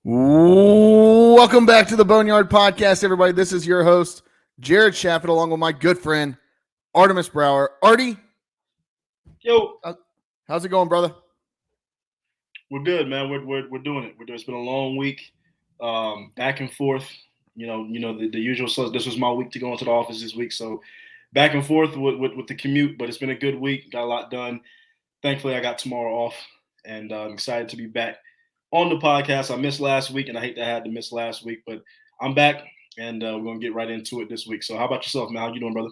Welcome back to the Boneyard Podcast, everybody. This is your host, Jared Shafit, along with my good friend, Artemis Brower. Artie, yo, how's it going, brother? We're good, man. We're doing it. It's been a long week, back and forth. The usual. So this was my week to go into the office this week, so back and forth with the commute. But it's been a good week. Got a lot done. Thankfully, I got tomorrow off, and I'm excited to be back on the podcast. I missed last week, and I hate that I had to miss last week, but I'm back, and we're gonna get right into it this week. So, how about yourself, man? How you doing, brother?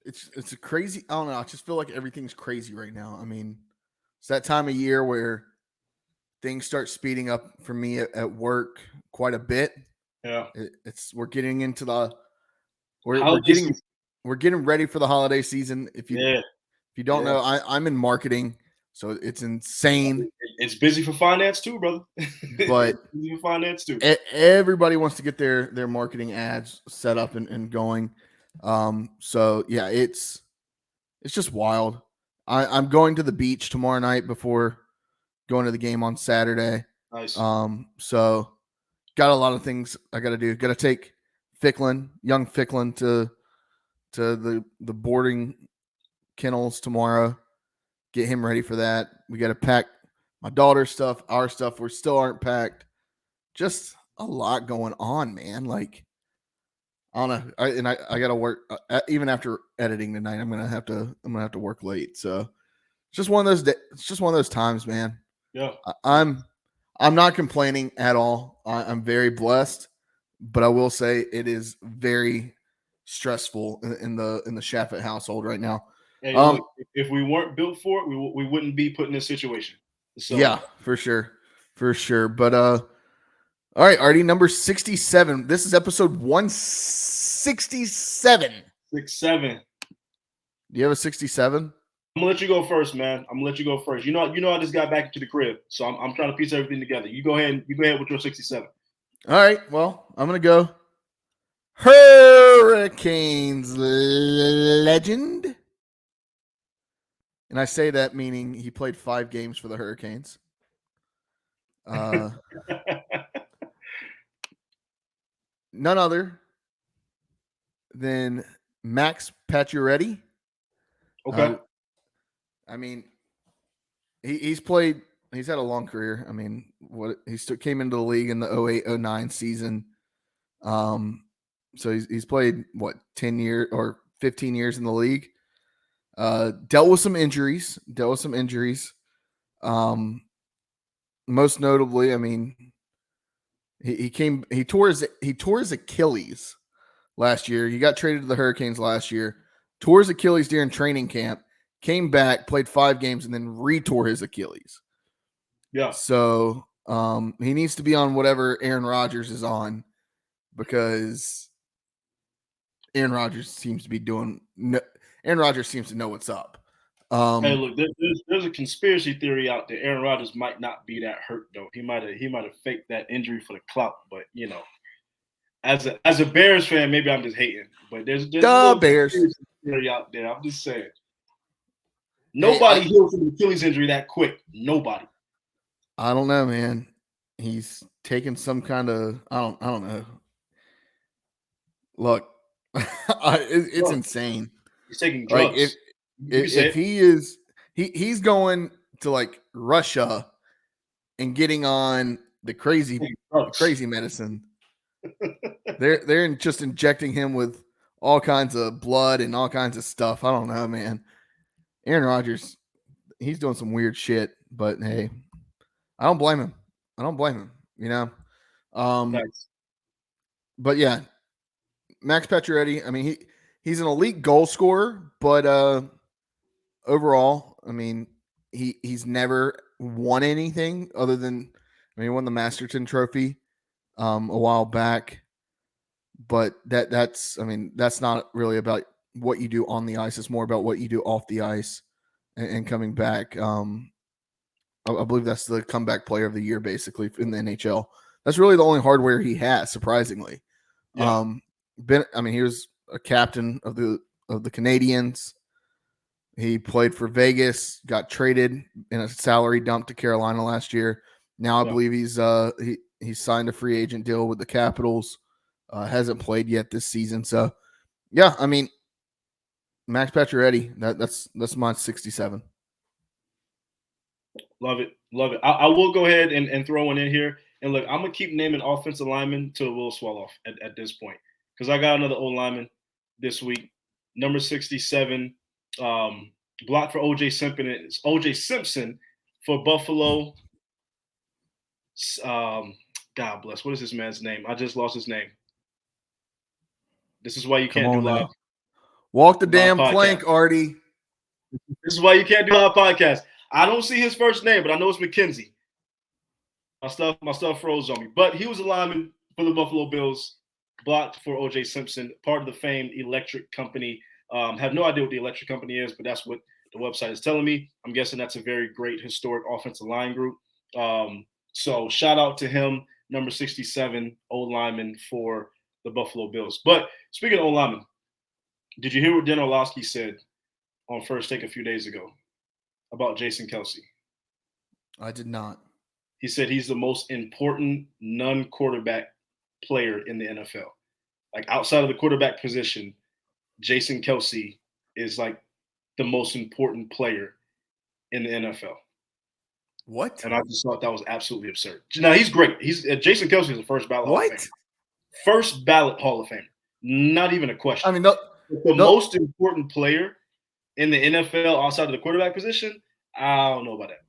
It's a crazy. I don't know. I just feel like everything's crazy right now. I mean, it's that time of year where things start speeding up for me at work quite a bit. Yeah, we're getting into the we're getting ready for the holiday season. If you don't know, I'm in marketing. So it's insane. It's busy for finance too, brother. But busy for finance too. Everybody wants to get their marketing ads set up and going. So yeah, it's just wild. I'm going to the beach tomorrow night before going to the game on Saturday. Nice. So got a lot of things I got to do. Got to take young Ficklin to the boarding kennels tomorrow. Get him ready for that. We got to pack my daughter's stuff, our stuff. We still aren't packed. Just a lot going on, man. Like, I don't know. I got to work even after editing tonight. I'm gonna have to work late. So it's just one of those days. It's just one of those times, man. Yeah. I'm not complaining at all. I'm very blessed, but I will say it is very stressful in the Shafit household right now. Hey, look, if we weren't built for it, we wouldn't be put in this situation. So. Yeah, for sure. But all right, Artie, number 67. This is episode 167. 67. Do you have a 67? I'm gonna let you go first, man. You know I just got back into the crib, so I'm trying to piece everything together. You go ahead with your 67. All right. Well, I'm gonna go Hurricanes legend. And I say that meaning he played 5 games for the Hurricanes. None other than Max Pacioretty. Okay. I mean, he's played. He's had a long career. I mean, came into the league in the 08-09 season. So he's played 10 years or 15 years in the league. Dealt with some injuries. Most notably, I mean, he tore his Achilles last year. He got traded to the Hurricanes last year. Tore his Achilles during training camp. Came back, played 5 games, and then retore his Achilles. Yeah. So he needs to be on whatever Aaron Rodgers is on, because Aaron Rodgers seems to know what's up. Hey, look, there's a conspiracy theory out there. Aaron Rodgers might not be that hurt though. He might have faked that injury for the clout. But as a Bears fan, maybe I'm just hating. But there's the Bears theory out there. I'm just saying. Nobody heals from an Achilles injury that quick. Nobody. I don't know, man. He's taking some kind of I don't know. Look, it's insane. He's taking drugs. Like if he's going to like Russia and getting on the crazy medicine. They're just injecting him with all kinds of blood and all kinds of stuff. I don't know, man. Aaron Rodgers, he's doing some weird shit, but hey, I don't blame him. Nice. But yeah, Max Pacioretty, I mean, he's an elite goal scorer, but overall, I mean, he's never won anything other than, he won the Masterton Trophy a while back, but that's not really about what you do on the ice. It's more about what you do off the ice and coming back. I believe that's the comeback player of the year, basically, in the NHL. That's really the only hardware he has, surprisingly. Yeah. He was a captain of the Canadiens. He played for Vegas, got traded in a salary dump to Carolina last year, Now I believe he's signed a free agent deal with the Capitals. Hasn't played yet this season. So, yeah, I mean, Max Pacioretty, that's my 67. Love it. Love it. I will go ahead and throw one in here. And look, I'm going to keep naming offensive linemen till it will swell off at this point. Because I got another O-lineman this week. Number 67, blocked for O.J. Simpson. It's O.J. Simpson for Buffalo. God bless. What is this man's name? I just lost his name. This is why you can't do live. Walk the damn plank, Artie. This is why you can't do live podcast. I don't see his first name, but I know it's McKenzie. My stuff froze on me. But he was a lineman for the Buffalo Bills, blocked for O.J. Simpson, part of the famed electric company. Have no idea what the electric company is, but that's what the website is telling me. I'm guessing that's a very great historic offensive line group. So shout out to him, number 67, old lineman for the Buffalo Bills. But speaking of old lineman, did you hear what Dan Orlovsky said on First Take a few days ago about Jason Kelce? I did not. He said he's the most important non-quarterback player in the NFL. Like outside of the quarterback position, Jason Kelce is like the most important player in the NFL. What? And I just thought that was absolutely absurd. Now he's great. Jason Kelce is the first ballot Hall of Famer. First ballot Hall of Famer. Not even a question. I mean, the most important player in the NFL outside of the quarterback position, I don't know about that.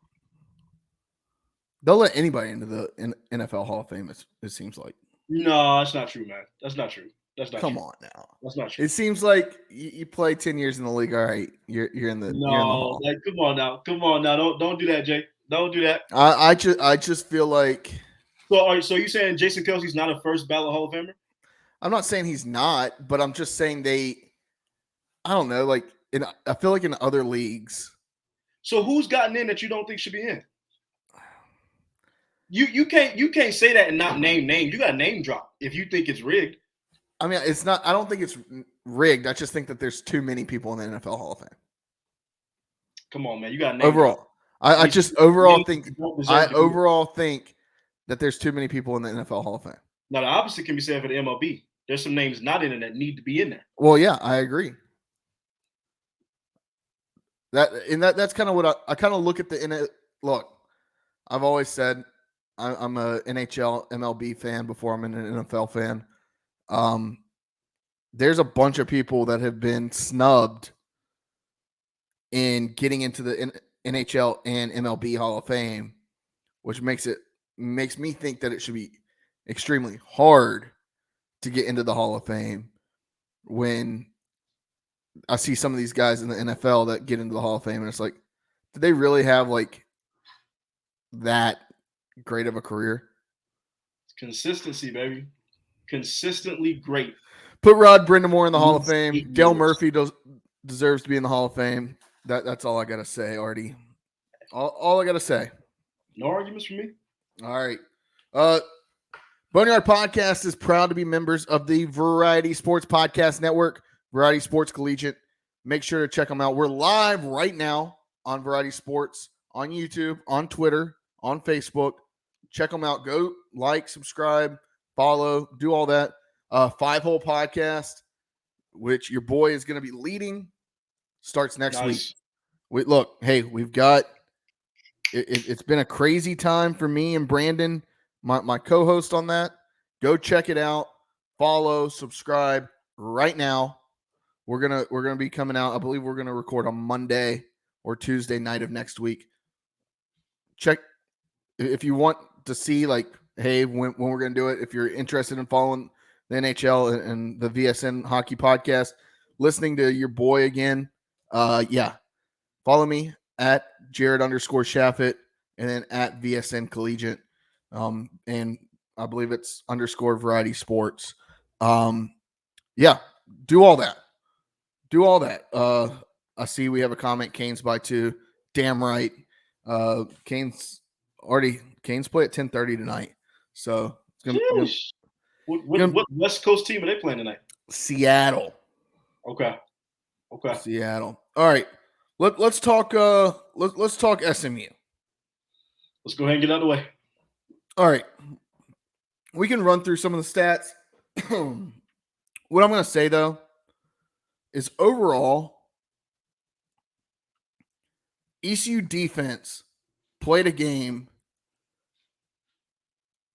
They'll let anybody into the NFL Hall of Fame, it seems like. No, that's not true, man. That's not true. Come on now. That's not true. It seems like you play 10 years in the league. All right, you're in the Hall. Like come on now. Don't do that, Jake. Don't do that. I just feel like. So you saying Jason Kelce's not a first ballot Hall of Famer? I'm not saying he's not, but I'm just saying I don't know, like I feel like in other leagues. So who's gotten in that you don't think should be in? You can't say that and not name names. You got to name drop if you think it's rigged. I mean, it's not. I don't think it's rigged. I just think that there's too many people in the NFL Hall of Fame. Come on, man. You got to name overall. Drop. I just overall think that there's too many people in the NFL Hall of Fame. Now the opposite can be said for the MLB. There's some names not in it that need to be in there. Well, yeah, I agree. That's kind of what I kind of look at look. I've always said I'm a NHL MLB fan before I'm an NFL fan. There's a bunch of people that have been snubbed in getting into the NHL and MLB Hall of Fame, which makes me think that it should be extremely hard to get into the Hall of Fame when I see some of these guys in the NFL that get into the Hall of Fame and it's like, do they really have like that great of a career? Consistency, baby. Consistently great. Put Rod Brindamore in the Hall of Fame. Dale Murphy deserves to be in the Hall of Fame. That's all I got to say, Artie. All I got to say. No arguments from me. All right. Boneyard Podcast is proud to be members of the Variety Sports Podcast Network, Variety Sports Collegiate. Make sure to check them out. We're live right now on Variety Sports, on YouTube, on Twitter, on Facebook. Check them out. Go like, subscribe, follow, do all that. 5-Hole Podcast, which your boy is going to be leading, starts next week. We've got it's been a crazy time for me and Brandon, my co-host on that. Go check it out. Follow, subscribe right now. We're gonna be coming out. I believe we're gonna record on Monday or Tuesday night of next week. Check if you want to see like, hey, when we're gonna do it. If you're interested in following the NHL and the VSN Hockey Podcast, listening to your boy again, follow me at Jared_Shafit and then at VSN Collegiate, and I believe it's _Variety Sports. Do all that. I see we have a comment. Canes by 2. Damn right. Canes play at 10:30 tonight, so it's gonna. What West Coast team are they playing tonight? Seattle. Okay. Seattle. All right. Let's talk. Let's talk SMU. Let's go ahead and get out of the way. All right. We can run through some of the stats. What I'm going to say, though, is overall, ECU defense played a game,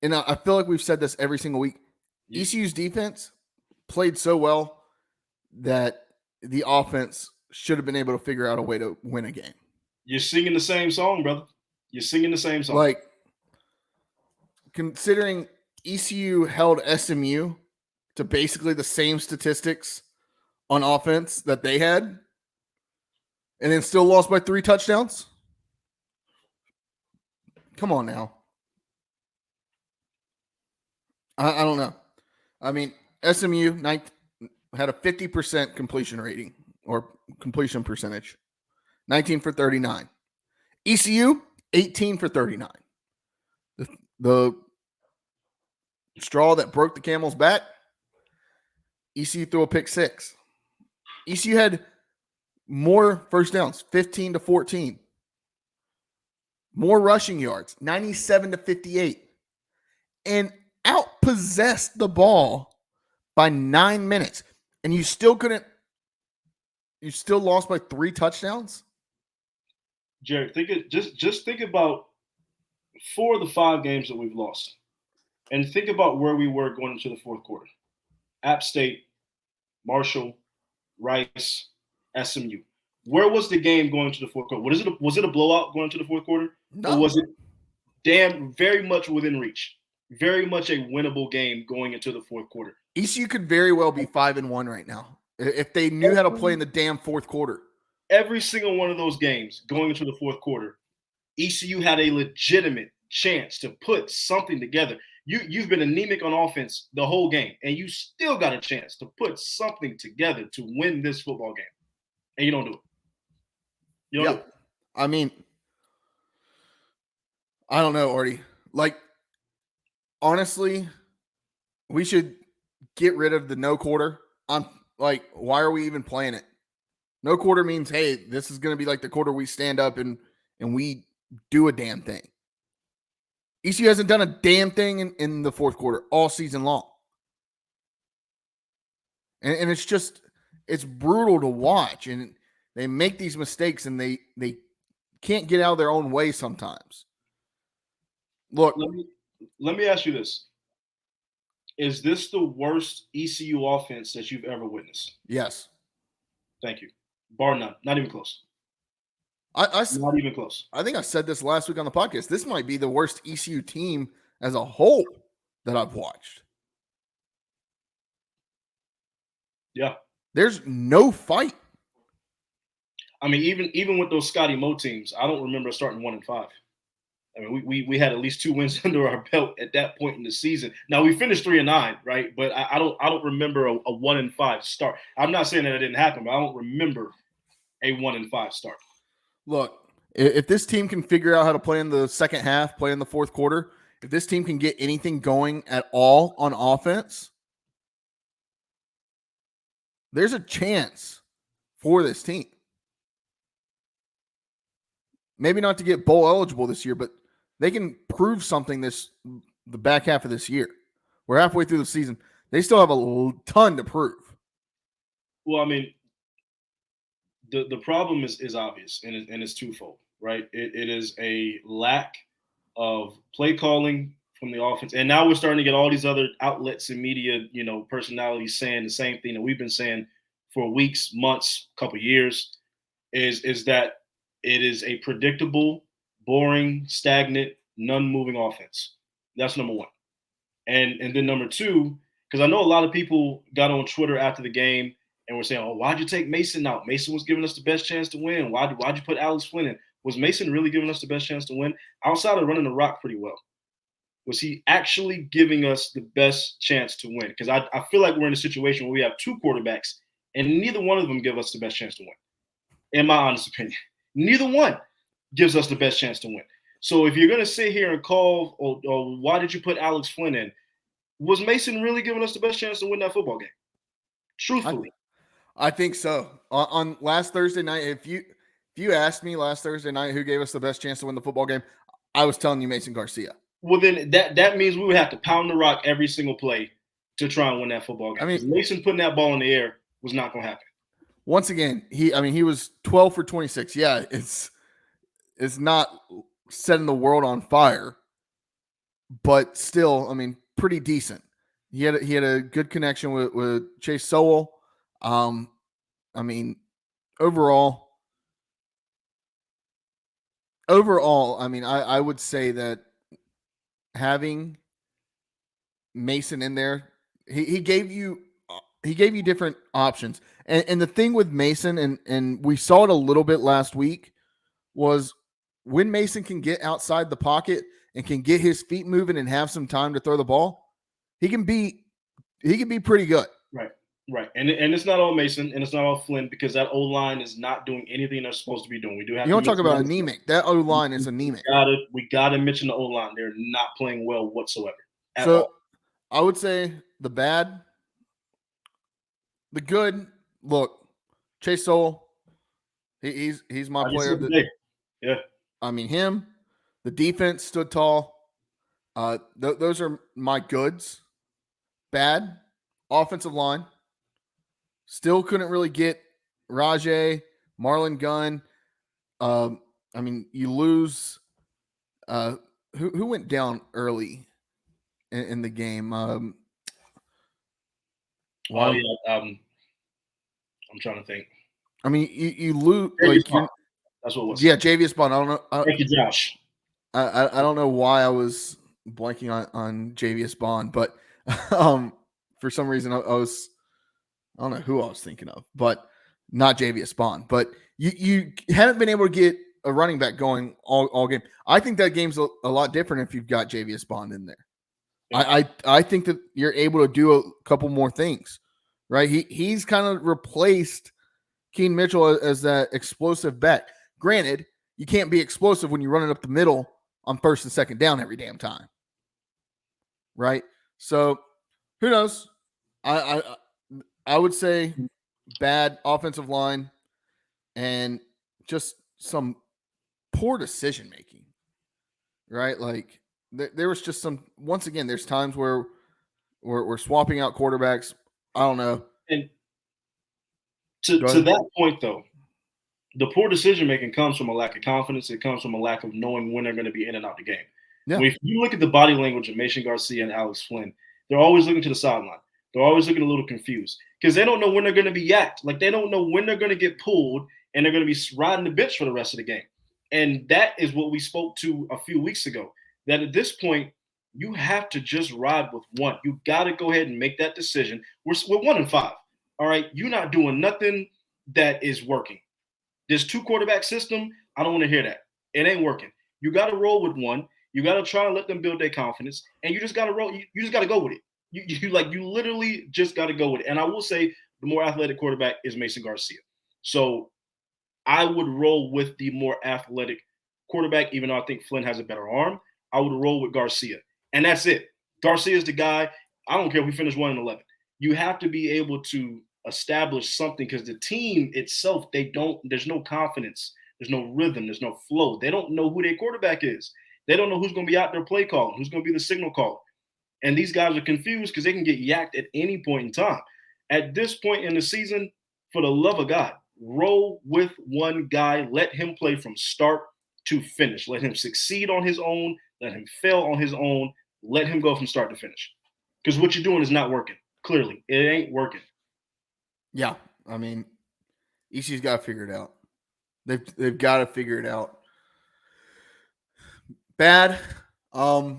and I feel like we've said this every single week. ECU's defense played so well that the offense should have been able to figure out a way to win a game. You're singing the same song, brother. You're singing the same song. Like, considering ECU held SMU to basically the same statistics on offense that they had, and then still lost by 3 touchdowns. Come on now. I don't know. I mean, SMU had a 50% completion rating or completion percentage, 19 for 39. ECU, 18 for 39. The straw that broke the camel's back, ECU threw a pick 6. ECU had more first downs, 15 to 14. More rushing yards, 97 to 58. And outpossessed the ball by 9 minutes. And you still lost by 3 touchdowns? Jared, just think about 4 of the 5 games that we've lost. And think about where we were going into the fourth quarter. App State, Marshall, Rice, SMU. Where was the game going to the fourth quarter? Was it a blowout going to the fourth quarter? No. Or was it very much within reach? Very much a winnable game going into the fourth quarter. ECU could very well be 5-1 right now if they knew how to play in the damn fourth quarter. Every single one of those games going into the fourth quarter, ECU had a legitimate chance to put something together. You've been anemic on offense the whole game, and you still got a chance to put something together to win this football game, and you don't do it. You don't do it. I mean, I don't know, Artie. Like, honestly, we should get rid of the no quarter. I'm like, why are we even playing it? No quarter means, hey, this is going to be like the quarter we stand up and we do a damn thing. ECU hasn't done a damn thing in the fourth quarter all season long. And it's brutal to watch. And they make these mistakes and they can't get out of their own way sometimes. Look. Let me ask you this. Is this the worst ECU offense that you've ever witnessed? Yes. Thank you. Bar none. Not even close. Not even close. I think I said this last week on the podcast. This might be the worst ECU team as a whole that I've watched. Yeah. There's no fight. I mean, even with those Scotty Moe teams, I don't remember starting 1-5. I mean, we had at least 2 wins under our belt at that point in the season. Now we finished 3-9, right? But I don't remember a 1-5 start. I'm not saying that it didn't happen, but I don't remember a 1-5 start. Look, if this team can figure out how to play in the second half, play in the fourth quarter, if this team can get anything going at all on offense, there's a chance for this team. Maybe not to get bowl eligible this year, but they can prove something the back half of this year. We're halfway through the season. They still have a ton to prove. Well, I mean, the problem is obvious, and it's twofold, right? It is a lack of play calling from the offense, and now we're starting to get all these other outlets and media, personalities saying the same thing that we've been saying for weeks, months, couple years, is that it is a predictable, boring, stagnant, non-moving offense. That's number one. And then number two, because I know a lot of people got on Twitter after the game and were saying, oh, why'd you take Mason out? Mason was giving us the best chance to win. Why'd you put Alex Flynn in? Was Mason really giving us the best chance to win? Outside of running the rock pretty well, was he actually giving us the best chance to win? Because I feel like we're in a situation where we have 2 quarterbacks and neither one of them give us the best chance to win, in my honest opinion. Neither one gives us the best chance to win. So if you're going to sit here and call, or why did you put Alex Flynn in? Was Mason really giving us the best chance to win that football game? Truthfully. I think so. On last Thursday night, if you asked me last Thursday night who gave us the best chance to win the football game, I was telling you Mason Garcia. Well, then that means we would have to pound the rock every single play to try and win that football game. I mean, Mason putting that ball in the air was not going to happen. Once again, he was 12 for 26. Yeah, it's not setting the world on fire, but still, I mean, pretty decent. He had a good connection with Chase Sowell. I mean, overall, I mean, I would say that having Mason in there, he gave you different options. And the thing with Mason, and we saw it a little bit last week, was when Mason can get outside the pocket and can get his feet moving and have some time to throw the ball, he can be pretty good. Right. And it's not all Mason and it's not all Flynn, because that O-line is not doing anything they're supposed to be doing. We do have You don't talk about anemic. That O-line is anemic. We gotta mention the O-line. They're not playing well whatsoever. So I would say the bad, the good. Look, Chase Sowell, he's my player. Yeah. I mean, him. The defense stood tall. Those are my goods. Bad, offensive line. Still couldn't really get Rajay, Marlon Gunn. I mean, you lose. Who went down early in the game? I'm trying to think. I mean, you lose. Like, that's what it was. Yeah, Javius Bond. I don't know. Thank you, Josh. I don't know why I was blanking on Javius Bond, but for some reason I don't know who I was thinking of, but not Javius Bond. But you haven't been able to get a running back going all game. I think that game's a lot different if you've got Javius Bond in there. Yeah. I think that you're able to do a couple more things, right? He's kind of replaced Keen Mitchell as that explosive back. Granted, you can't be explosive when you're running up the middle on first and second down every damn time, right? So who knows? I would say bad offensive line and just some poor decision making, right? Like there was just some. Once again, there's times where we're swapping out quarterbacks. I don't know. And to that point, though, the poor decision making comes from a lack of confidence. It comes from a lack of knowing when they're going to be in and out the game. Yeah. If you look at the body language of Mason Garcia and Alex Flynn, they're always looking to the sideline. They're always looking a little confused because they don't know when they're going to be yacked. Like, they don't know when they're going to get pulled and they're going to be riding the bench for the rest of the game. And that is what we spoke to a few weeks ago, that at this point, you have to just ride with one. You got to go ahead and make that decision. We're 1-5. All right. You're not doing nothing that is working. This 2-quarterback system, I don't want to hear that. It ain't working. You got to roll with one. You got to try and let them build their confidence. And you just got to roll. You just got to go with it. You literally just got to go with it. And I will say the more athletic quarterback is Mason Garcia. So I would roll with the more athletic quarterback, even though I think Flynn has a better arm. I would roll with Garcia. And that's it. Garcia is the guy. I don't care if we finish 1-11. You have to be able to establish something, because the team itself, there's no confidence. There's no rhythm. There's no flow. They don't know who their quarterback is. They don't know who's going to be out there play calling, who's going to be the signal caller. And these guys are confused because they can get yacked at any point in time. At this point in the season, for the love of God, roll with one guy. Let him play from start to finish. Let him succeed on his own. Let him fail on his own. Let him go from start to finish. Because what you're doing is not working. Clearly, it ain't working. Yeah, I mean, ECU's got to figure it out. They've got to figure it out. Bad. The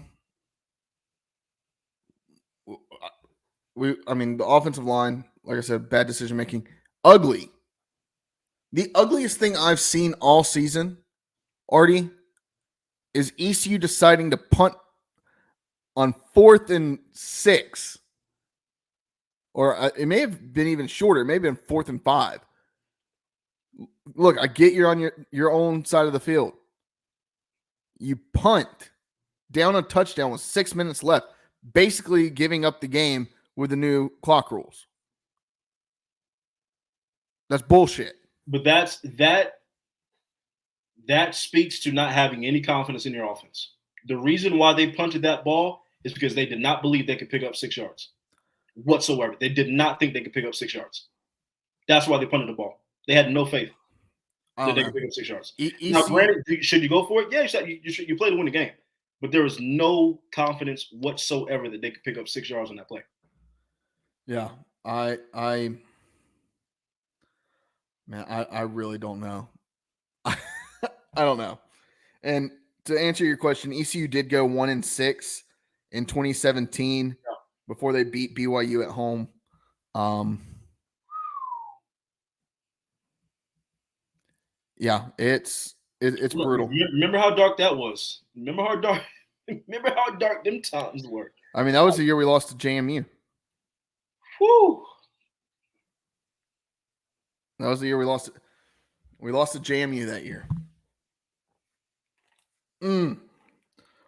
offensive line, like I said, bad decision making. Ugly. The ugliest thing I've seen all season, Artie, is ECU deciding to punt on 4th and 6. Or it may have been even shorter. It may have been 4th and 5. Look, I get you're on your own side of the field. You punt down a touchdown with 6 minutes left, basically giving up the game with the new clock rules. That's bullshit. But that speaks to not having any confidence in your offense. The reason why they punted that ball is because they did not believe they could pick up 6 yards whatsoever. They did not think they could pick up 6 yards. That's why they punted the ball. They had no faith that they could pick up 6 yards. Now, granted, should you go for it? Yeah, you play to win the game. But there was no confidence whatsoever that they could pick up 6 yards on that play. Yeah, I really don't know. I don't know. And to answer your question, ECU did go 1-6 in 2017 before they beat BYU at home. Yeah, it's brutal. Remember how dark that was. Remember how dark them times were. I mean, that was the year we lost to JMU. Whew. That was the year we lost. We lost to JMU that year.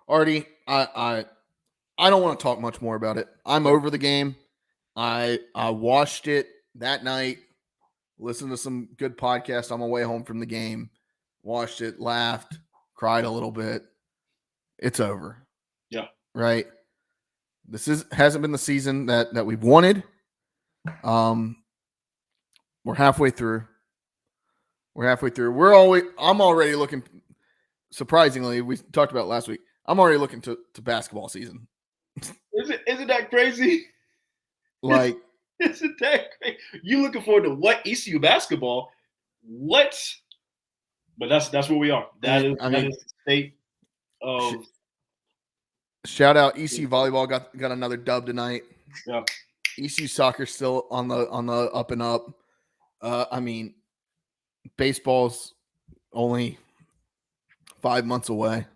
Artie, I don't want to talk much more about it. I'm over the game. I watched it that night, listened to some good podcasts on my way home from the game, watched it, laughed, cried a little bit. It's over. Yeah. Right? This hasn't been the season that we've wanted. We're halfway through. I'm already looking, surprisingly, we talked about it last week. I'm already looking to basketball season. Isn't that crazy? Like, isn't that crazy? You looking forward to what? ECU basketball? What? But that's where we are. That is the state of. Shout out ECU volleyball got another dub tonight. Yeah. ECU soccer still on the up and up. I mean, baseball's only 5 months away.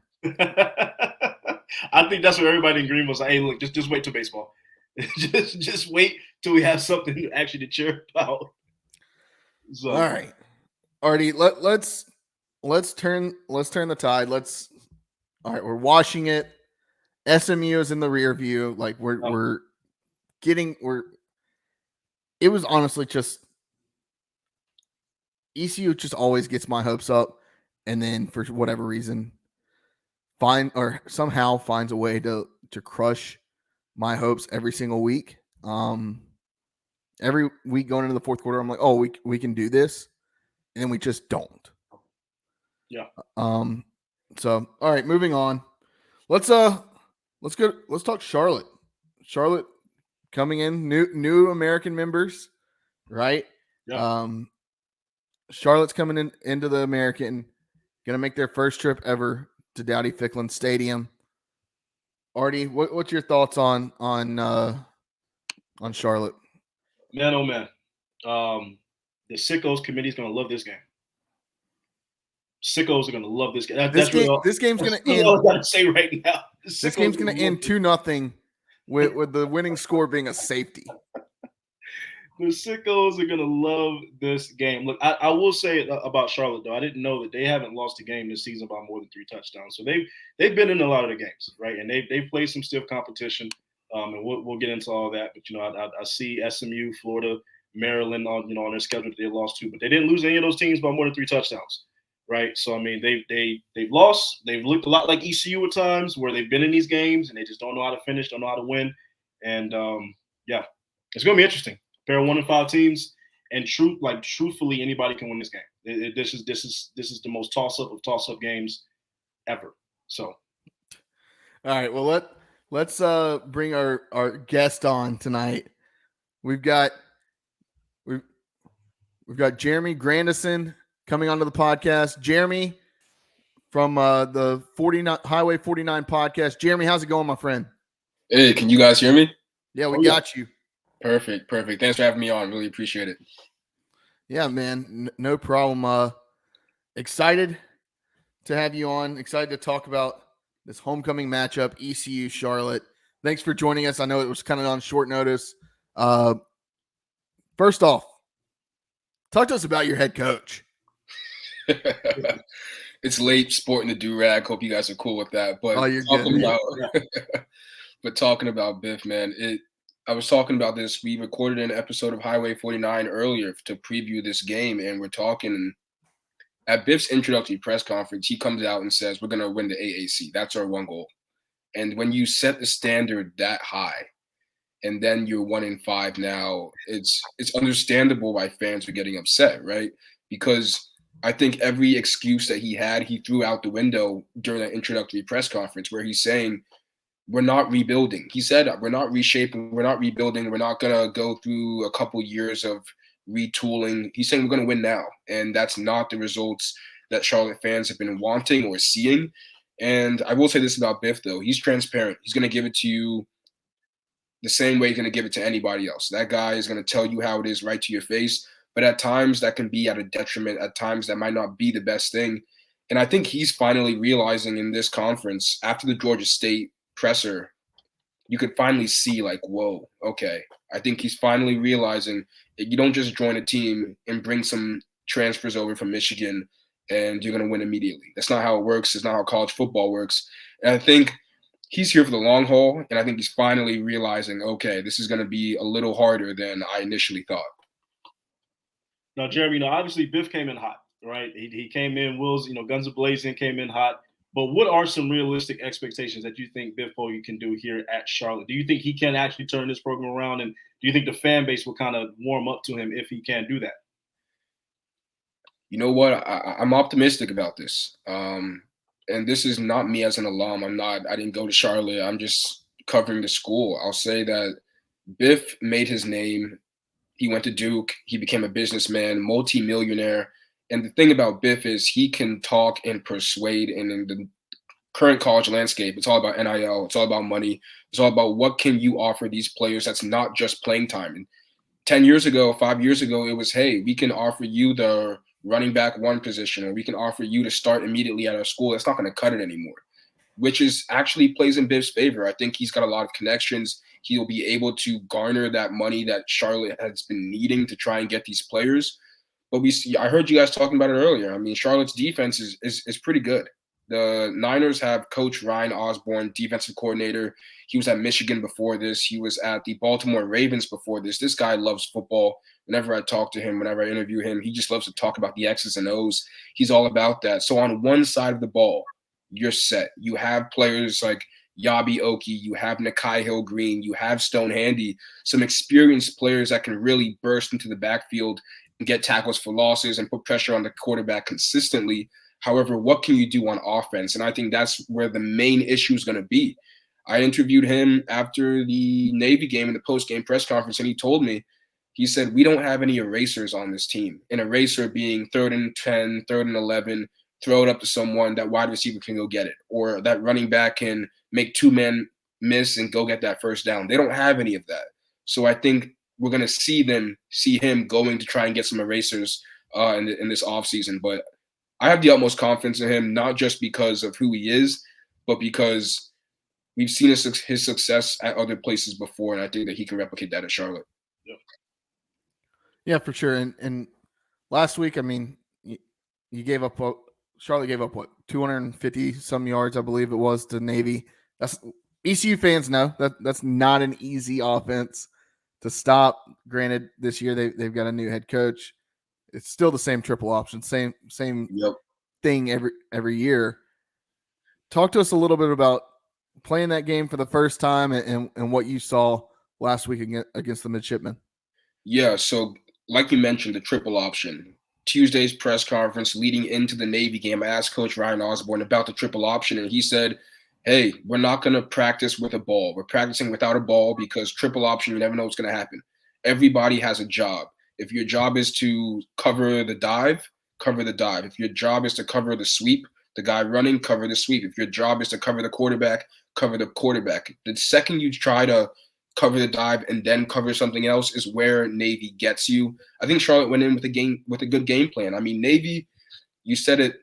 I think that's what everybody in Green was like. Hey, look, just wait till baseball. just wait till we have something actually to cheer about. So. All right, Artie, let's turn the tide. All right, we're watching it. SMU is in the rear view. Like it was honestly just ECU just always gets my hopes up, and then for whatever reason somehow finds a way to crush my hopes every single week. Every week going into the fourth quarter, I'm like, oh, we can do this, and then we just don't. Yeah. So all right, moving on. Let's talk Charlotte. Charlotte coming in, new American members, right? Yeah. Charlotte's coming into the American, gonna make their first trip ever to Dowdy Ficklen Stadium. Artie, what's your thoughts on Charlotte? Man, oh man. The Sickos committee is gonna love this game. Sickos are gonna love this game. This game's gonna end. All I gotta say right now. This game's gonna end 2-0 with the winning score being a safety. The Sickos are gonna love this game. Look, I will say about Charlotte though. I didn't know that they haven't lost a game this season by more than 3 touchdowns. So they've been in a lot of the games, right? And they've played some stiff competition. And we'll get into all that. But I see SMU, Florida, Maryland on their schedule that they lost to, but they didn't lose any of those teams by more than 3 touchdowns, right? So I mean they've lost. They've looked a lot like ECU at times where they've been in these games and they just don't know how to finish, don't know how to win. And it's gonna be interesting. Pair of 1 and 5 teams, and truthfully, anybody can win this game. This is the most toss up games ever. So, all right. Well, let's bring our guest on tonight. We've got Jeremy Grandison coming onto the podcast. Jeremy from the Highway 49 podcast. Jeremy, how's it going, my friend? Hey, can you guys hear me? Yeah, we got you. Perfect. Thanks for having me on. Really appreciate it. Yeah, man. No problem. Excited to have you on. Excited to talk about this homecoming matchup, ECU Charlotte. Thanks for joining us. I know it was kind of on short notice. First off, talk to us about your head coach. It's late, sporting the do-rag. Hope you guys are cool with that. But talking about Biff, man, I was talking about this. We recorded an episode of Highway 49 earlier to preview this game, and we're talking. At Biff's introductory press conference, he comes out and says, we're going to win the AAC. That's our one goal. And when you set the standard that high, and then you're 1-5 now, it's understandable why fans are getting upset, right? Because I think every excuse that he had, he threw out the window during that introductory press conference where he's saying, we're not rebuilding. He said, we're not reshaping, we're not rebuilding, we're not going to go through a couple years of retooling. He's saying we're going to win now. And that's not the results that Charlotte fans have been wanting or seeing. And I will say this about Biff, though. He's transparent. He's going to give it to you the same way he's going to give it to anybody else. That guy is going to tell you how it is right to your face. But at times that can be at a detriment. At times that might not be the best thing. And I think he's finally realizing in this conference, after the Georgia State presser, you could finally see like, whoa, okay. I think he's finally realizing that you don't just join a team and bring some transfers over from Michigan and you're going to win immediately. That's not how it works. It's not how college football works. And I think he's here for the long haul, and I think he's finally realizing, okay, this is going to be a little harder than I initially thought. Now, Jeremy, obviously Biff came in hot, right? He came in, Wills, guns a-blazing, came in hot. But what are some realistic expectations that you think Biff Foley can do here at Charlotte? Do you think he can actually turn this program around? And do you think the fan base will kind of warm up to him if he can do that? You know what? I'm optimistic about this. And this is not me as an alum. I didn't go to Charlotte. I'm just covering the school. I'll say that Biff made his name. He went to Duke. He became a businessman, multimillionaire. And the thing about Biff is he can talk and persuade. And in the current college landscape, it's all about NIL. It's all about money. It's all about what can you offer these players that's not just playing time. And 10 years ago, 5 years ago, it was, hey, we can offer you the running back one position, or we can offer you to start immediately at our school. That's not going to cut it anymore, which is actually plays in Biff's favor. I think he's got a lot of connections. He'll be able to garner that money that Charlotte has been needing to try and get these players. But I heard you guys talking about it earlier. I mean, Charlotte's defense is pretty good. The Niners have Coach Ryan Osborne, defensive coordinator. He was at Michigan before this. He was at the Baltimore Ravens before this. This guy loves football. Whenever I talk to him, whenever I interview him, he just loves to talk about the X's and O's. He's all about that. So on one side of the ball, you're set. You have players like Yabi Oki, you have Nakai Hill-Green, you have Stone Handy, some experienced players that can really burst into the backfield and get tackles for losses and put pressure on the quarterback consistently. However, what can you do on offense? And I think that's where the main issue is going to be. I interviewed him after the Navy game in the post-game press conference, and he told me, he said, we don't have any erasers on this team. An eraser being 3rd and 10, 3rd and 11, throw it up to someone, that wide receiver can go get it, or that running back can make two men miss and go get that first down. They don't have any of that. So I think we're going to see him going to try and get some erasers in this offseason. But I have the utmost confidence in him, not just because of who he is, but because we've seen his success at other places before, and I think that he can replicate that at Charlotte. Yeah, for sure. And last week, I mean, you gave up Charlotte gave up 250 some yards, I believe it was, to Navy. That's ECU fans know that's not an easy offense to stop. Granted, this year they've got a new head coach. It's still the same triple option, same thing every year. Talk to us a little bit about playing that game for the first time and what you saw last week against the Midshipmen. Yeah, so like you mentioned, the triple option. Tuesday's press conference leading into the Navy game, I asked Coach Ryan Osborne about the triple option, and he said, hey, we're not going to practice with a ball. We're practicing without a ball because triple option, you never know what's going to happen. Everybody has a job. If your job is to cover the dive, cover the dive. If your job is to cover the sweep, the guy running, cover the sweep. If your job is to cover the quarterback, cover the quarterback. The second you try to cover the dive and then cover something else is where Navy gets you. I think Charlotte went in with a good game plan. I mean, Navy, you said it,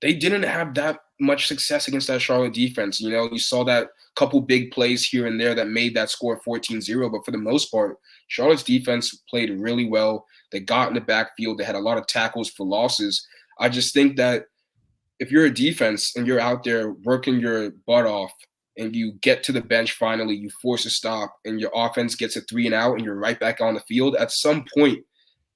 they didn't have that much success against that Charlotte defense. You saw that couple big plays here and there that made that score 14-0, but for the most part, Charlotte's defense played really well. They got in the backfield. They had a lot of tackles for losses. I just think that if you're a defense and you're out there working your butt off, and you get to the bench finally, you force a stop, and your offense gets a 3 and out, and you're right back on the field, at some point,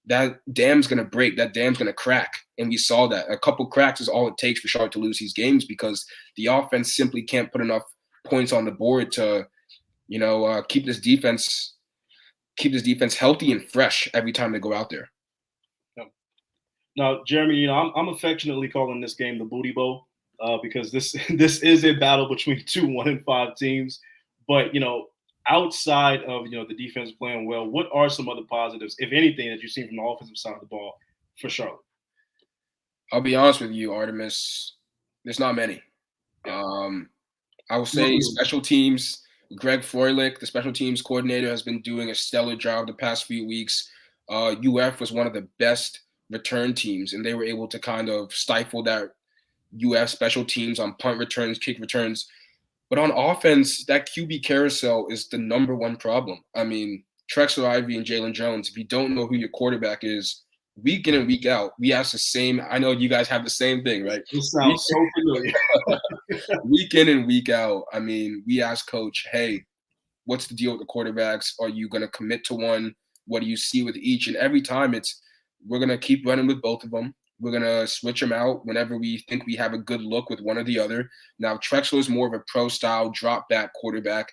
that dam's going to break. That dam's going to crack. And we saw that. A couple cracks is all it takes for Charlotte to lose these games because the offense simply can't put enough points on the board to, keep this defense healthy and fresh every time they go out there. Now, Jeremy, I'm affectionately calling this game the Booty Bowl because this is a battle between 2 1-5 teams. But outside of the defense playing well, what are some other positives, if anything, that you've seen from the offensive side of the ball for Charlotte? I'll be honest with you, Artemis. There's not many. I will say special teams. Greg Froelich, the special teams coordinator, has been doing a stellar job the past few weeks. UF was one of the best return teams, and they were able to kind of stifle that UF special teams on punt returns, kick returns. But on offense, that QB carousel is the number one problem. I mean, Trexler Ivy and Jalen Jones, if you don't know who your quarterback is, week in and week out, we ask the same. I know you guys have the same thing, right? It sounds so familiar. Week in and week out, I mean, we ask coach, hey, what's the deal with the quarterbacks? Are you going to commit to one? What do you see with each? And every time we're going to keep running with both of them. We're going to switch them out whenever we think we have a good look with one or the other. Now, Trexler is more of a pro-style drop-back quarterback,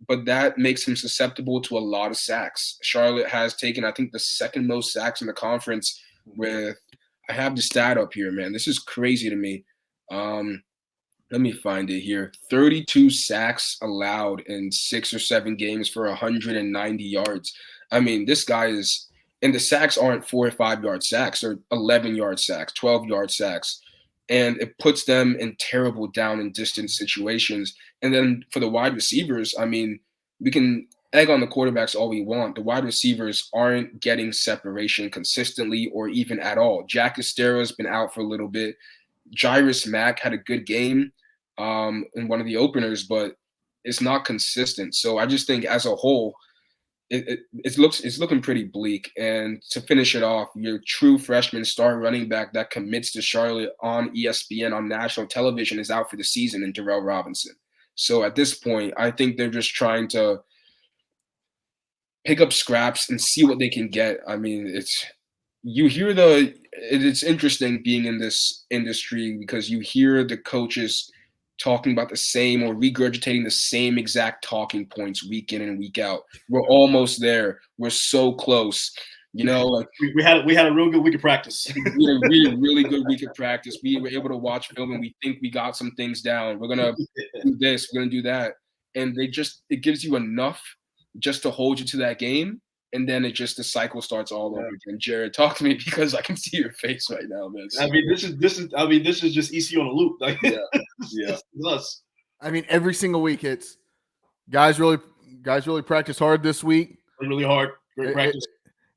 but that makes him susceptible to a lot of sacks. Charlotte has taken, I think, the second most sacks in the conference with – I have the stat up here, man. This is crazy to me. Let me find it here. 32 sacks allowed in 6 or 7 games for 190 yards. I mean, this guy is – and the sacks aren't 4 or 5 yard sacks or 11-yard sacks, 12-yard sacks. And it puts them in terrible down and distance situations. And then for the wide receivers, I mean, we can egg on the quarterbacks all we want. The wide receivers aren't getting separation consistently or even at all. Jack Estera's been out for a little bit. Jairus Mack had a good game in one of the openers, but it's not consistent. So I just think as a whole, it's looking pretty bleak. And to finish it off, your true freshman star running back that commits to Charlotte on ESPN on national television is out for the season in Darrell Robinson. So at this point, I think they're just trying to pick up scraps and see what they can get. I mean, it's interesting being in this industry because you hear the coaches talking about the same or regurgitating the same exact talking points week in and week out. We're almost there. We're so close. Like we had a real good week of practice. We had a really good week of practice. We were able to watch film and we think we got some things down. We're gonna do this, we're gonna do that. And it gives you enough just to hold you to that game. And then the cycle starts all over again. Jared, talk to me because I can see your face right now, man. I mean, this is just ECU on a loop. Like, yeah. Us. I mean, every single week it's guys really practice hard this week. Really hard. Great practice.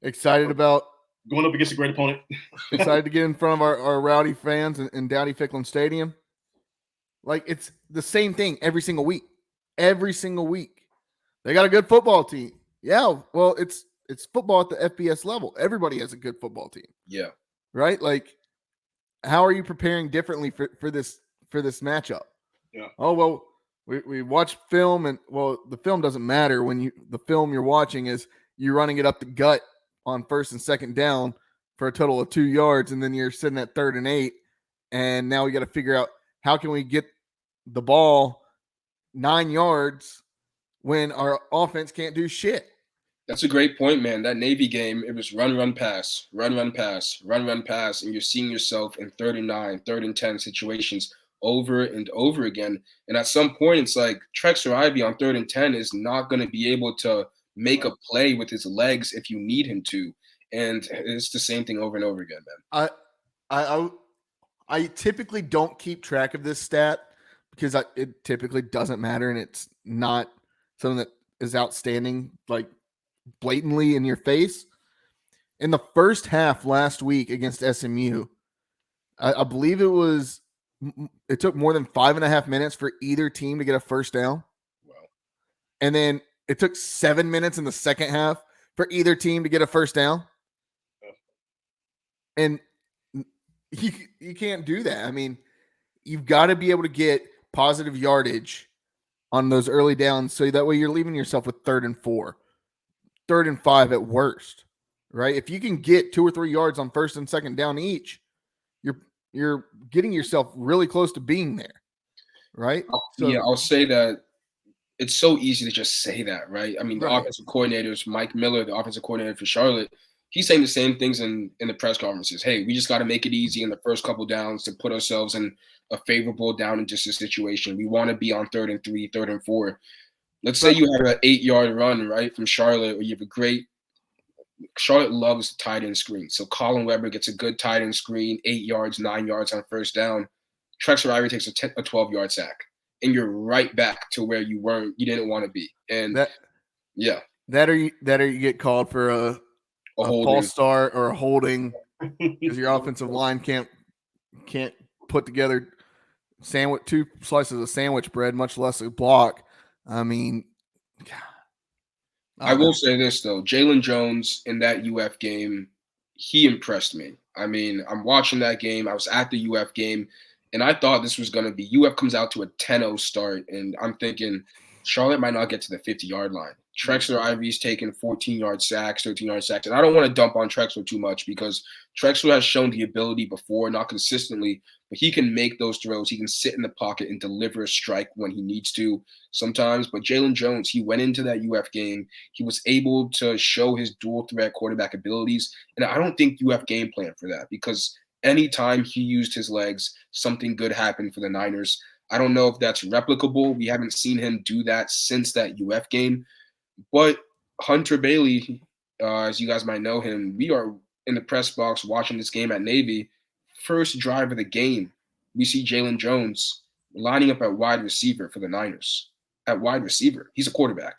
Excited about going up against a great opponent. Excited to get in front of our rowdy fans in Dowdy-Ficklin Stadium. Like, it's the same thing every single week. Every single week. They got a good football team. Yeah, well, it's football at the FBS level. Everybody has a good football team. Yeah. Right? Like, how are you preparing differently for this matchup? Yeah. Oh, well, we watch film, and well, the film doesn't matter when the film you're watching is you running it up the gut on 1st and 2nd down for a total of 2 yards, and then you're sitting at 3rd and 8, and now we got to figure out how can we get the ball 9 yards when our offense can't do shit. That's a great point, man. That Navy game, it was run, pass, run, pass, run, pass, and you're seeing yourself in 3rd and 9, 3rd and 10 situations over and over again. And at some point, it's like Trexler Ivy on 3rd and 10 is not going to be able to make a play with his legs if you need him to. And it's the same thing over and over again, man. I typically don't keep track of this stat because it typically doesn't matter, and it's not something that is outstanding, like blatantly in your face. In the first half last week against SMU, I believe it took more than 5.5 minutes for either team to get a first down. Wow. And then it took 7 minutes in the second half for either team to get a first down. And you can't do that. I mean, you've got to be able to get positive yardage on those early downs so that way you're leaving yourself with 3rd and 4, 3rd and 5 at worst. right? If you can get 2 or 3 yards on first and second down each, you're getting yourself really close to being there, right? Yeah, I'll say that it's so easy to just say that, right? I mean, the offensive coordinators, Mike Miller, the offensive coordinator for Charlotte, he's saying the same things in the press conferences. Hey, we just got to make it easy in the first couple downs to put ourselves in a favorable down and distance situation. We want to be on 3rd and 3, 3rd and 4. Let's say you have an 8-yard run, right, from Charlotte, or you have a great – Charlotte loves tight end screen. So Colin Weber gets a good tight end screen, 8 yards, 9 yards on first down. Trexler Ivory takes a 12-yard sack. And you're right back to where you didn't want to be. And that or you get called for a false start or a holding because your offensive line can't put together sandwich 2 slices of sandwich bread, much less a block. I mean, I will say this though, Jalen Jones in that UF game, he impressed me. I mean, I'm watching that game. I was at the UF game. And I thought this was going to be UF comes out to a 10-0 start, and I'm thinking Charlotte might not get to the 50-yard line. Trexler Ivory's taken 14-yard sacks, 13-yard sacks. And I don't want to dump on Trexler too much because Trexler has shown the ability before, not consistently, but he can make those throws. He can sit in the pocket and deliver a strike when he needs to sometimes. But Jalen Jones, he went into that UF game. He was able to show his dual threat quarterback abilities. And I don't think UF game plan for that because anytime he used his legs, something good happened for the Niners. I don't know if that's replicable. We haven't seen him do that since that UF game. But Hunter Bailey, as you guys might know him, we are in the press box watching this game at Navy. First drive of the game, we see Jalen Jones lining up at wide receiver for the Niners. At wide receiver. He's a quarterback.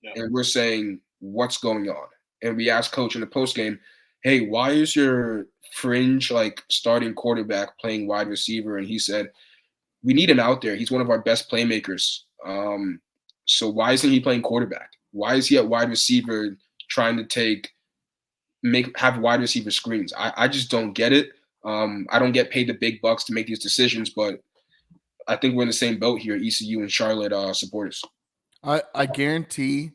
Yeah. And we're saying, what's going on? And we asked Coach in the postgame, hey, why is your fringe starting quarterback playing wide receiver? And he said, we need him out there. He's one of our best playmakers. So why isn't he playing quarterback? Why is he at wide receiver trying to have wide receiver screens? I just don't get it. I don't get paid the big bucks to make these decisions, but I think we're in the same boat here, ECU and Charlotte supporters. I guarantee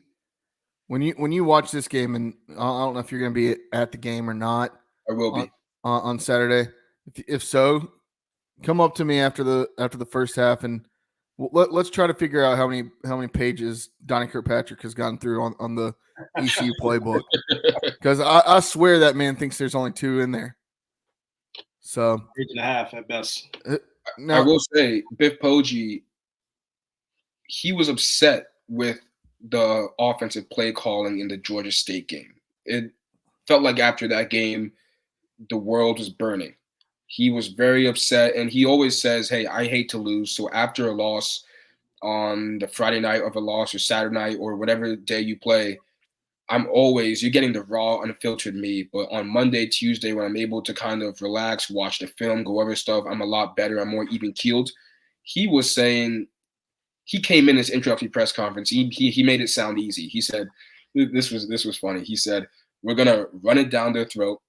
when you watch this game, and I don't know if you're going to be at the game or not. I will be on Saturday. If so, come up to me after the first half, and let's try to figure out how many pages Donnie Kirkpatrick has gone through on the ECU playbook. Because I swear that man thinks there's only 2 in there. So 8.5 at best. I will say, Biff Poggi, he was upset with the offensive play calling in the Georgia State game. It felt like after that game, the world was burning. He was very upset, and he always says, hey, I hate to lose. So after a loss on the Friday night of a loss or Saturday night or whatever day you play, you're getting the raw, unfiltered me. But on Monday, Tuesday, when I'm able to kind of relax, watch the film, go over stuff, I'm a lot better. I'm more even-keeled. He was saying, he came in his introductory press conference. He made it sound easy. He said, this was funny. He said, we're going to run it down their throat.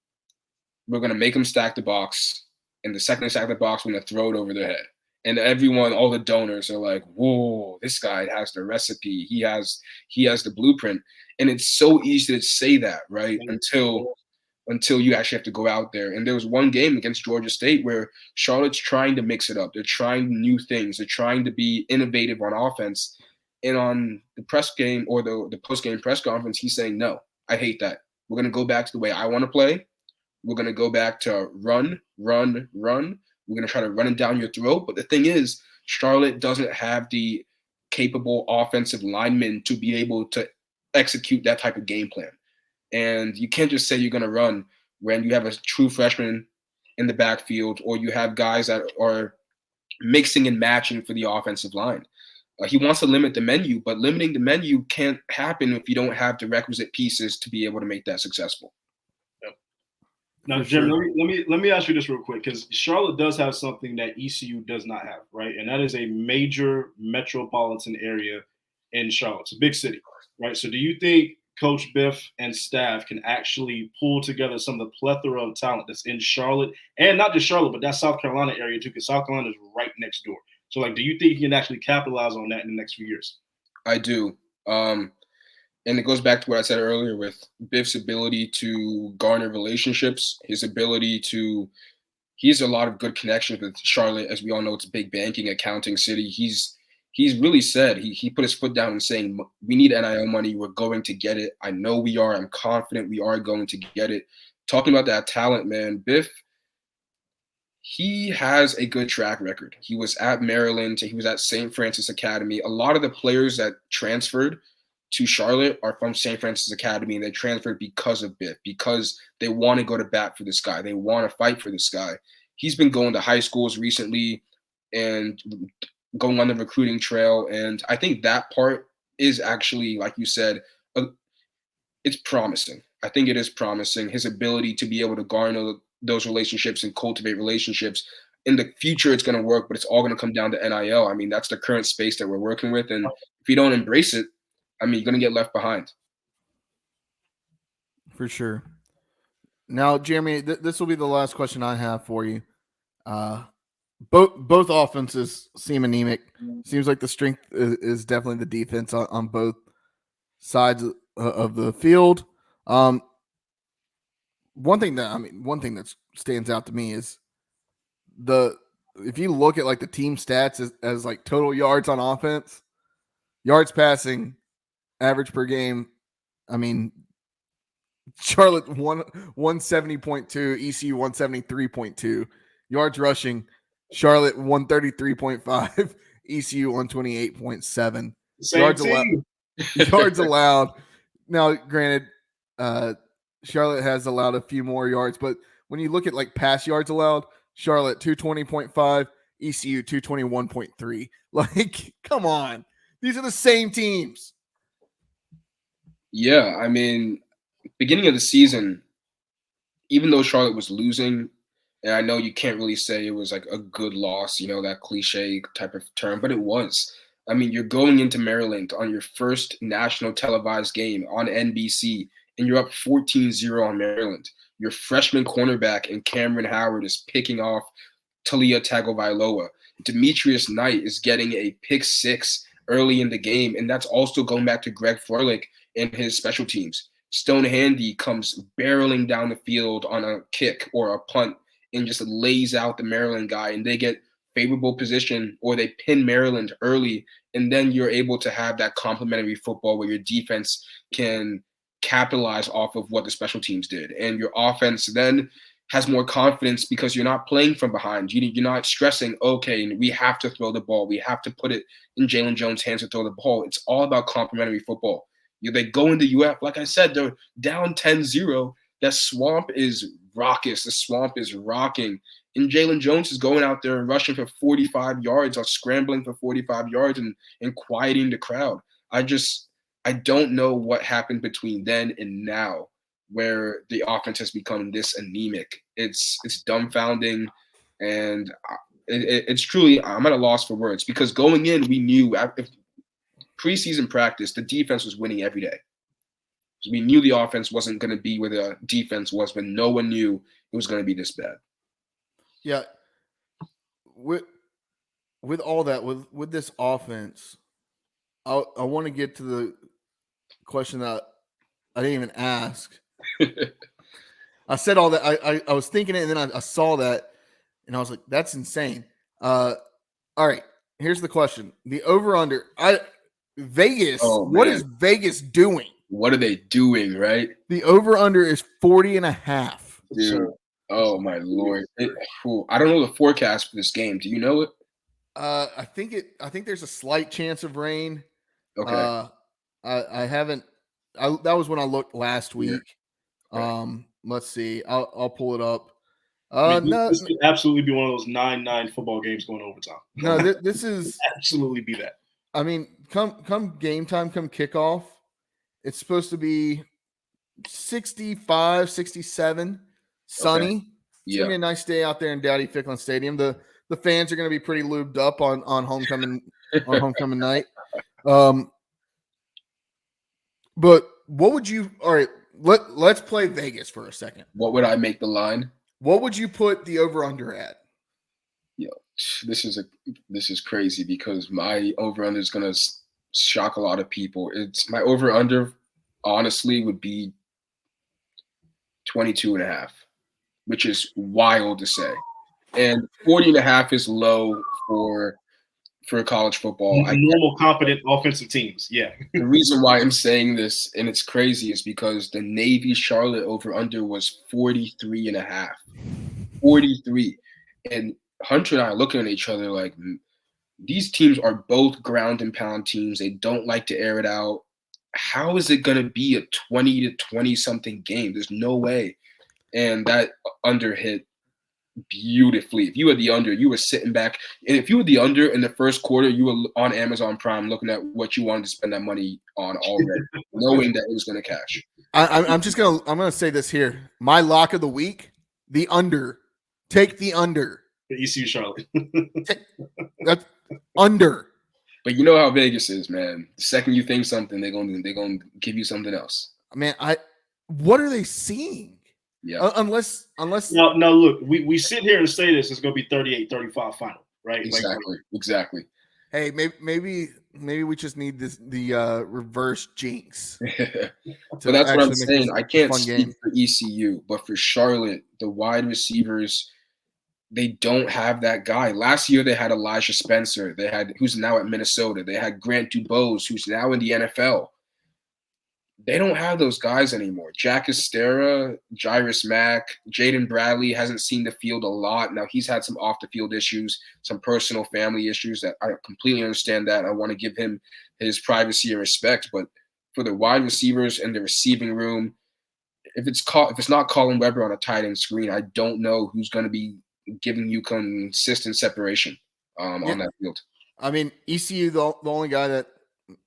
We're going to make them stack the box. And the second they stack the box, we're going to throw it over their head. And everyone, all the donors are like, whoa, this guy has the recipe. He has the blueprint. And it's so easy to say that, right? Until you actually have to go out there. And there was one game against Georgia State where Charlotte's trying to mix it up. They're trying new things. They're trying to be innovative on offense. And on the press game or the post-game press conference, he's saying, no, I hate that. We're going to go back to the way I want to play. We're going to go back to run. We're going to try to run it down your throat. But the thing is, Charlotte doesn't have the capable offensive linemen to be able to execute that type of game plan. And you can't just say you're going to run when you have a true freshman in the backfield or you have guys that are mixing and matching for the offensive line. He wants to limit the menu, but limiting the menu can't happen if you don't have the requisite pieces to be able to make that successful. Now, Jim, let me ask you this real quick, because Charlotte does have something that ECU does not have, right? And that is a major metropolitan area in Charlotte. It's a big city, right? So do you think Coach Biff and staff can actually pull together some of the plethora of talent that's in Charlotte, and not just Charlotte, but that South Carolina area too, because South Carolina is right next door. So, do you think he can actually capitalize on that in the next few years? I do. And it goes back to what I said earlier with Biff's ability to garner relationships, his ability to he has a lot of good connections with Charlotte. As we all know, it's a big banking, accounting city. He's really said he put his foot down and saying, we need NIL money. We're going to get it. I know we are. I'm confident we are going to get it. Talking about that talent, man, Biff, he has a good track record. He was at Maryland. He was at St. Francis Academy. A lot of the players that transferred to Charlotte are from St. Francis Academy, and they transferred because of Biff, because they want to go to bat for this guy. They want to fight for this guy. He's been going to high schools recently and going on the recruiting trail, and I think that part is actually, like you said, it's promising. I think it is promising, his ability to be able to garner those relationships and cultivate relationships. In the future, it's going to work, but it's all going to come down to NIL. I mean, that's the current space that we're working with, and if you don't embrace it, I mean, you're going to get left behind. For sure. Now, Jeremy, this will be the last question I have for you. Both offenses seem anemic. Seems like the strength is definitely the defense on both sides of the field. One thing that stands out to me is if you look at like the team stats as like total yards on offense, yards passing, average per game. I mean, Charlotte 170.2, ECU 173.2, yards rushing, Charlotte 133.5, ECU 128.7. Yards allowed. Now, granted, Charlotte has allowed a few more yards, but when you look at like pass yards allowed, Charlotte 220.5, ECU 221.3. Like, come on. These are the same teams. Yeah, I mean, beginning of the season, even though Charlotte was losing, and I know you can't really say it was like a good loss, you know, that cliche type of term, but it was. I mean, you're going into Maryland on your first national televised game on NBC, and you're up 14-0 on Maryland. Your freshman cornerback and Cameron Howard is picking off Talia Tagovailoa. Demetrius Knight is getting a pick six early in the game, and that's also going back to Greg Froelich and his special teams. Stone Handy comes barreling down the field on a kick or a punt and just lays out the Maryland guy, and they get favorable position or they pin Maryland early, and then you're able to have that complementary football where your defense can capitalize off of what the special teams did. And your offense then has more confidence because you're not playing from behind. You're not stressing, okay, we have to throw the ball. We have to put it in Jalen Jones' hands to throw the ball. It's all about complementary football. They go into UF, like I said, they're down 10-0. That swamp is raucous. The swamp is rocking. And Jalen Jones is going out there and rushing for 45 yards or scrambling for 45 yards and quieting the crowd. I don't know what happened between then and now where the offense has become this anemic. It's dumbfounding, and it's truly, I'm at a loss for words, because going in, we knew if preseason practice, the defense was winning every day. So we knew the offense wasn't going to be where the defense was, but no one knew it was going to be this bad. Yeah. With all that, with this offense, I want to get to the question that I didn't even ask. I said all that. I was thinking it, and then I saw that, and I was like, that's insane. All right, here's the question. The over-under. Vegas, what is Vegas doing? What are they doing, right? The over-under is 40.5. Dude, oh my Lord. I don't know the forecast for this game. Do you know it? I think there's a slight chance of rain. Okay. I haven't. That was when I looked last week. Yeah. Let's see. I'll pull it up. This could absolutely be one of those 9-9 football games going overtime. No, this is absolutely be that. I mean, come game time, come kickoff, it's supposed to be 65, 67, sunny. Okay. It's gonna be a nice day out there in Dowdy Ficklin Stadium. The fans are gonna be pretty lubed up on homecoming night. But what would you? All right, let's play Vegas for a second. What would I make the line? What would you put the over under at? Yo, this is crazy because my over under is gonna shock a lot of people. It's my over under honestly would be 22.5, which is wild to say. And 40.5 is low for college football. Normal, competent offensive teams. Yeah. The reason why I'm saying this, and it's crazy, is because the Navy Charlotte over-under was 43.5. 43. And Hunter and I are looking at each other like, these teams are both ground and pound teams. They don't like to air it out. How is it going to be a 20 to 20-something game? There's no way. And that under hit beautifully. If you had the under, you were sitting back. And if you were the under in the first quarter, you were on Amazon Prime looking at what you wanted to spend that money on already, knowing that it was going to cash. I'm gonna say this here. My lock of the week, the under. Take the under. The ECU Charlotte. That's under. But you know how Vegas is, man. The second you think something, they're gonna give you something else. Man, what are they seeing? Yeah. Unless now look, we sit here and say this is going to be 38-35 final, right? Exactly. Hey, maybe we just need the reverse jinx. But that's what I'm saying. I can't speak for ECU, but for Charlotte, the wide receivers, they don't have that guy. Last year they had Elijah Spencer. They had who's now at Minnesota. They had Grant Dubose, who's now in the NFL. They don't have those guys anymore. Jack Estera, Jairus Mack, Jaden Bradley hasn't seen the field a lot. Now, he's had some off-the-field issues, some personal family issues that I completely understand that. I want to give him his privacy and respect. But for the wide receivers and the receiving room, if it's not Colin Weber on a tight end screen, I don't know who's going to be giving you consistent separation on that field. I mean, ECU, the only guy that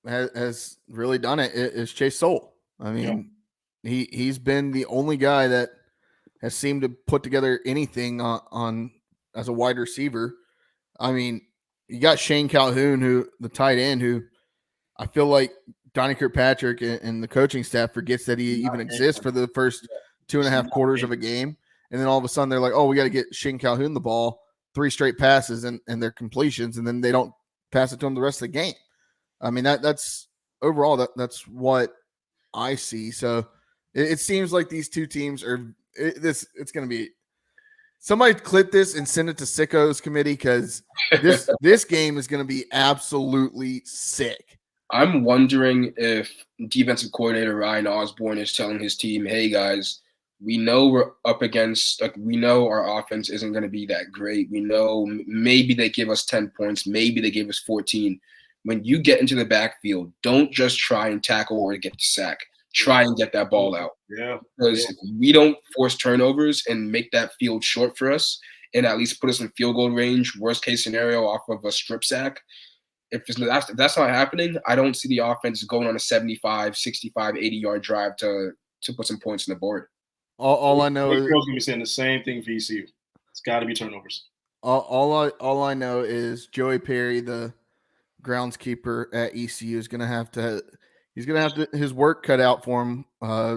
has really done it is Chase Soule. I mean, he's been the only guy that has seemed to put together anything on as a wide receiver. I mean, you got Shane Calhoun, who the tight end, who I feel like Donnie Kirkpatrick and the coaching staff forgets that he even exists for the first 2.5 quarters of a game. And then all of a sudden they're like, oh, we got to get Shane Calhoun the ball, 3 straight passes and their completions. And then they don't pass it to him the rest of the game. I mean, that's overall, that's what I see. So it seems like these two teams are it's going to be somebody clip this and send it to Sickos committee because this game is going to be absolutely sick. I'm wondering if defensive coordinator Ryan Osborne is telling his team, hey, guys, we know we're up against we know our offense isn't going to be that great. We know maybe they give us 10 points. Maybe they give us 14. When you get into the backfield, don't just try and tackle or get the sack. Try and get that ball out. Yeah. Because if we don't force turnovers and make that field short for us and at least put us in field goal range, worst case scenario off of a strip sack, if that's not happening, I don't see the offense going on a 75, 65, 80-yard drive to put some points on the board. All I know is going to be saying the same thing for ECU. It's got to be turnovers. All I know is Joey Perry, the groundskeeper at ECU, is going to have to his work cut out for him,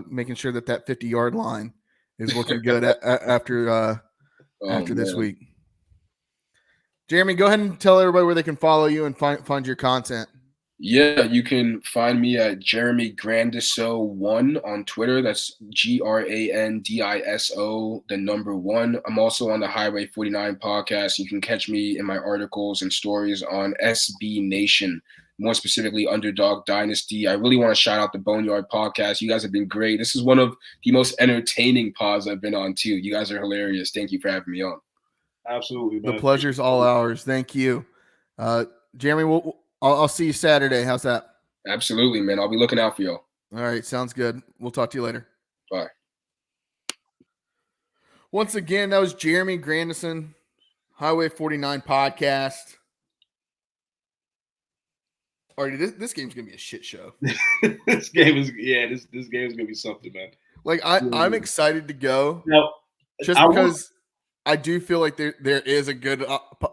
making sure that 50-yard line is looking good after this week. Jeremy, go ahead and tell everybody where they can follow you and find your content. Yeah, you can find me at Jeremy Grandison 1 on Twitter. That's GRANDISO, the number 1. I'm also on the Highway 49 podcast. You can catch me in my articles and stories on SB Nation, more specifically Underdog Dynasty. I really want to shout out the Boneyard Podcast. You guys have been great. This is one of the most entertaining pods I've been on, too. You guys are hilarious. Thank you for having me on. Absolutely, man. The pleasure's all ours. Thank you. Jeremy, I'll see you Saturday. How's that? Absolutely, man. I'll be looking out for y'all. All right. Sounds good. We'll talk to you later. Bye. Once again, that was Jeremy Grandison, Highway 49 podcast. Artie, this game's going to be a shit show. This game is going to be something, man. Like, I'm excited to go. Now, just because I do feel like there is a good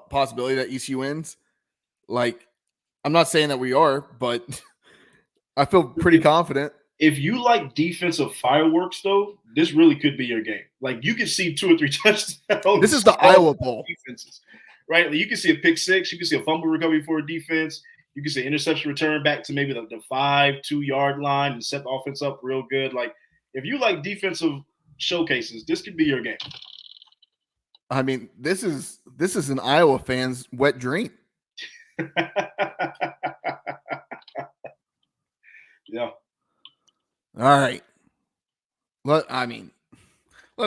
possibility that ECU wins. Like, I'm not saying that we are, but I feel pretty confident. If you like defensive fireworks, though, this really could be your game. Like, you can see 2 or 3 touchdowns. This is the Iowa Bowl. Defenses, right? Like, you can see a pick six. You can see a fumble recovery for a defense. You can say interception return back to maybe the 5-2-yard line and set the offense up real good. Like, if you like defensive showcases, this could be your game. I mean, this is an Iowa fan's wet dream. Yeah. All right. Let's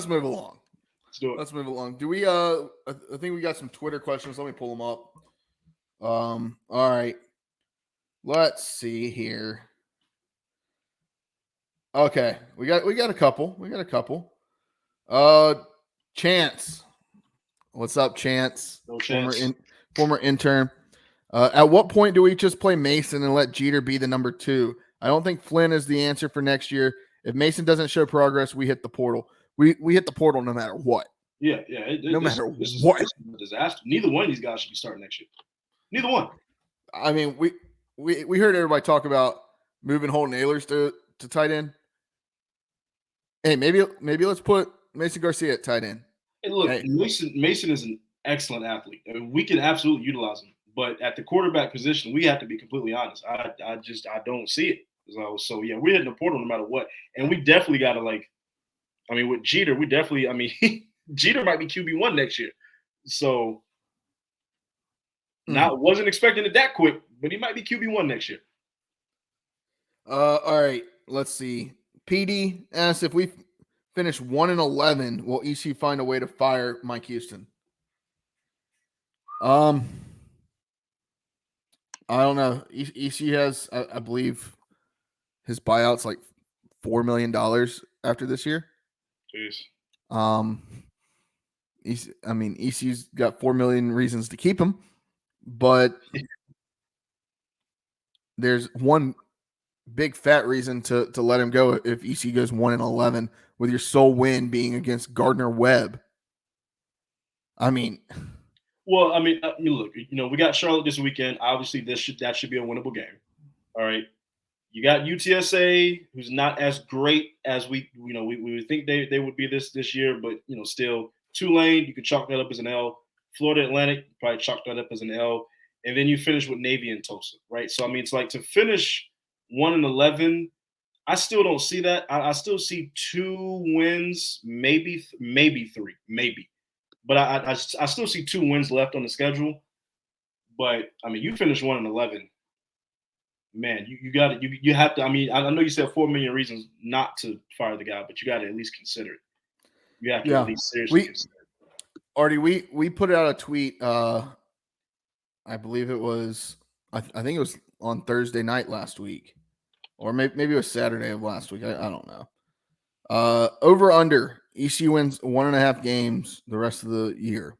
move along. Let's do it. Let's move along. Do we I think we got some Twitter questions. Let me pull them up. All right. Let's see here. Okay. We got a couple. Chance. What's up, Chance? No chance. Former intern. At what point do we just play Mason and let Jeter be the number 2? I don't think Flynn is the answer for next year. If Mason doesn't show progress, we hit the portal. We hit the portal no matter what. Yeah. No matter what. This is a disaster. Neither one of these guys should be starting next year. Neither one. I mean, we heard everybody talk about moving Holton Ahlers to tight end. Hey, maybe let's put Mason Garcia at tight end. Hey, look, hey. Mason is an excellent athlete. I mean, we can absolutely utilize him. But at the quarterback position, we have to be completely honest. I don't see it. So yeah, we're hitting the portal no matter what. And we definitely got to with Jeter, Jeter might be QB1 next year. So wasn't expecting it that quick, but he might be QB1 next year. All right, let's see. PD asks if we finish 1-11, will ECU find a way to fire Mike Houston? I don't know. ECU has, I believe, his buyout's like $4 million after this year. Jeez. ECU's got 4 million reasons to keep him, but there's one big fat reason to let him go if ECU goes 1-11, with your sole win being against Gardner Webb. Well, look, we got Charlotte this weekend. Obviously, that should be a winnable game. All right. You got UTSA, who's not as great as we would think they would be this year, but still Tulane, you can chalk that up as an L. Florida Atlantic, probably chalk that up as an L. And then you finish with Navy and Tulsa, right? So it's like to finish 1-11, I still don't see that. I still see 2 wins, maybe 3, maybe. But I still see 2 wins left on the schedule. But you finish 1-11. Man, you got it. You have to. I know you said 4 million reasons not to fire the guy, but you got to at least consider it. You have to at least seriously consider it. Artie, we put out a tweet. I believe it was. I think it was on Thursday night last week, or maybe it was Saturday of last week. I don't know. Over under ECU wins 1.5 games the rest of the year.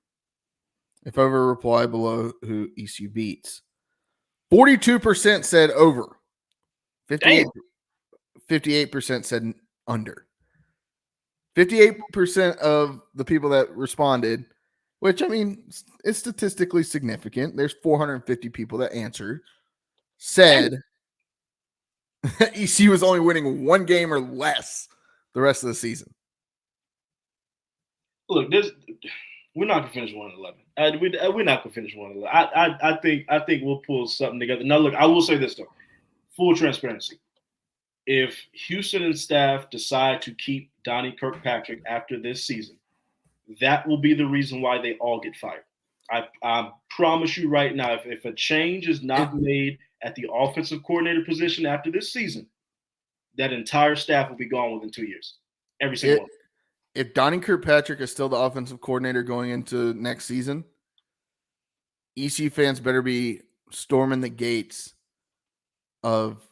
If over, reply below who ECU beats. 42% said over. 58% said under. 58% of the people that responded, which is statistically significant. There's 450 people that answered, said ECU was only winning 1 game or less the rest of the season. Look, we're not gonna finish 1-11. We're not gonna finish 1-11. I think we'll pull something together. Now, look, I will say this though, full transparency. If Houston and staff decide to keep Donnie Kirkpatrick after this season, that will be the reason why they all get fired. I promise you right now, if a change is not made at the offensive coordinator position after this season, that entire staff will be gone within 2 years. Every single one. If Donnie Kirkpatrick is still the offensive coordinator going into next season, ECU fans better be storming the gates of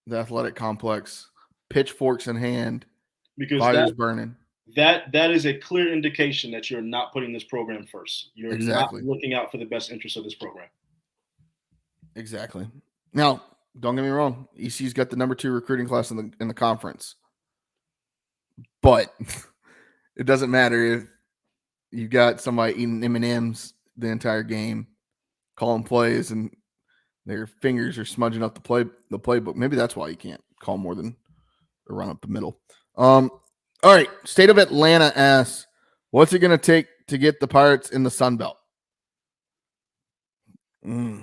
the athletic complex, pitchforks in hand, because fires burning. That is a clear indication that you're not putting this program first. You're not looking out for the best interest of this program. Exactly. Now, don't get me wrong. ECU's got the number 2 recruiting class in the conference, but it doesn't matter if you got somebody eating M&Ms the entire game, calling plays, and their fingers are smudging up the playbook. Maybe that's why you can't call more than a run up the middle. All right. State of Atlanta asks, what's it going to take to get the Pirates in the Sun Belt? Well,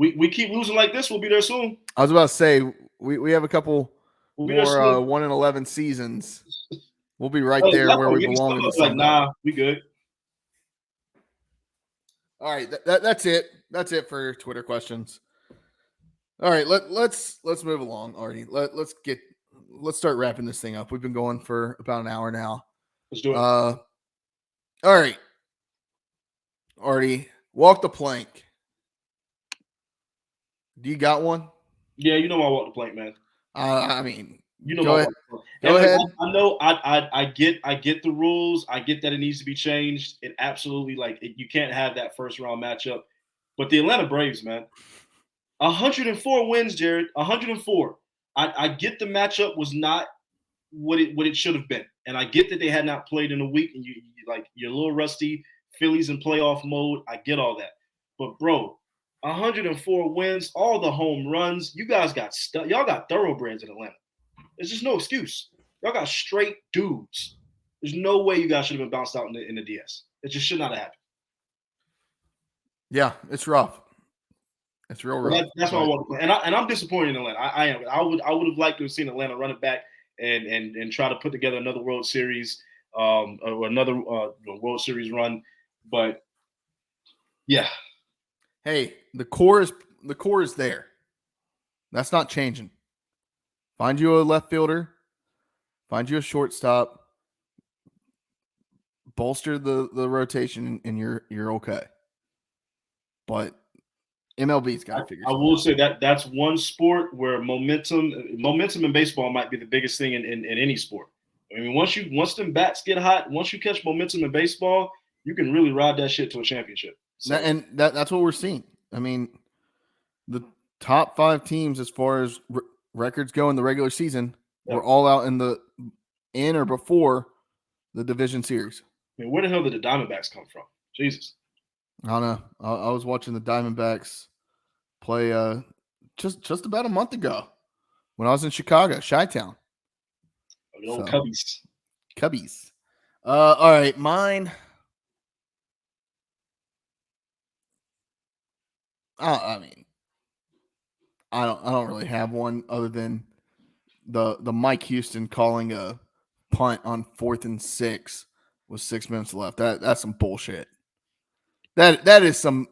We keep losing like this, we'll be there soon. I was about to say we have a couple We'll be there more soon. 1-11 seasons. We'll be right Oh, there yeah, where we maybe belong in the like, Sun Belt. nah, we good. All right, that's it. That's it for Twitter questions. All right, let's move along, Artie. Let's start wrapping this thing up. We've been going for about an hour now. Let's do it. All right, Artie, walk the plank. Do you got one? Yeah, you know I walk the plank, man. I mean, you know, go ahead. Go ahead. I know. I get the rules. I get that it needs to be changed. It absolutely you can't have that first round matchup. But the Atlanta Braves, man, 104 wins, Jared. 104. I get the matchup was not what it should have been, and I get that they had not played in a week, and you're a little rusty. Phillies in playoff mode. I get all that, but bro, 104 wins, all the home runs. You guys got y'all got thoroughbreds in Atlanta. There's just no excuse. Y'all got straight dudes. There's no way you guys should have been bounced out in the DS. It just should not have happened. Yeah, it's rough. It's real rough. That's why I want to play. And I'm disappointed in Atlanta. I am. I would have liked to have seen Atlanta run it back and try to put together another World Series, or another World Series run. But yeah. Hey, the core is there. That's not changing. Find you a left fielder. Find you a shortstop. Bolster the rotation, and you're okay. But MLB's got to figure. I will say that's one sport where momentum in baseball might be the biggest thing in any sport. I mean, once them bats get hot, once you catch momentum in baseball, you can really ride that shit to a championship. So. That's what we're seeing. I mean, the top 5 teams as far as records go in the regular season were all out in or before the division series. I mean, where the hell did the Diamondbacks come from? Jesus. I don't know. I was watching the Diamondbacks play just about a month ago when I was in Chicago, Chi-Town. The old Cubbies. Cubbies. All right, mine. I mean, I don't really have one other than the Mike Houston calling a punt on 4th and 6 with 6 minutes left. That's some bullshit. That is some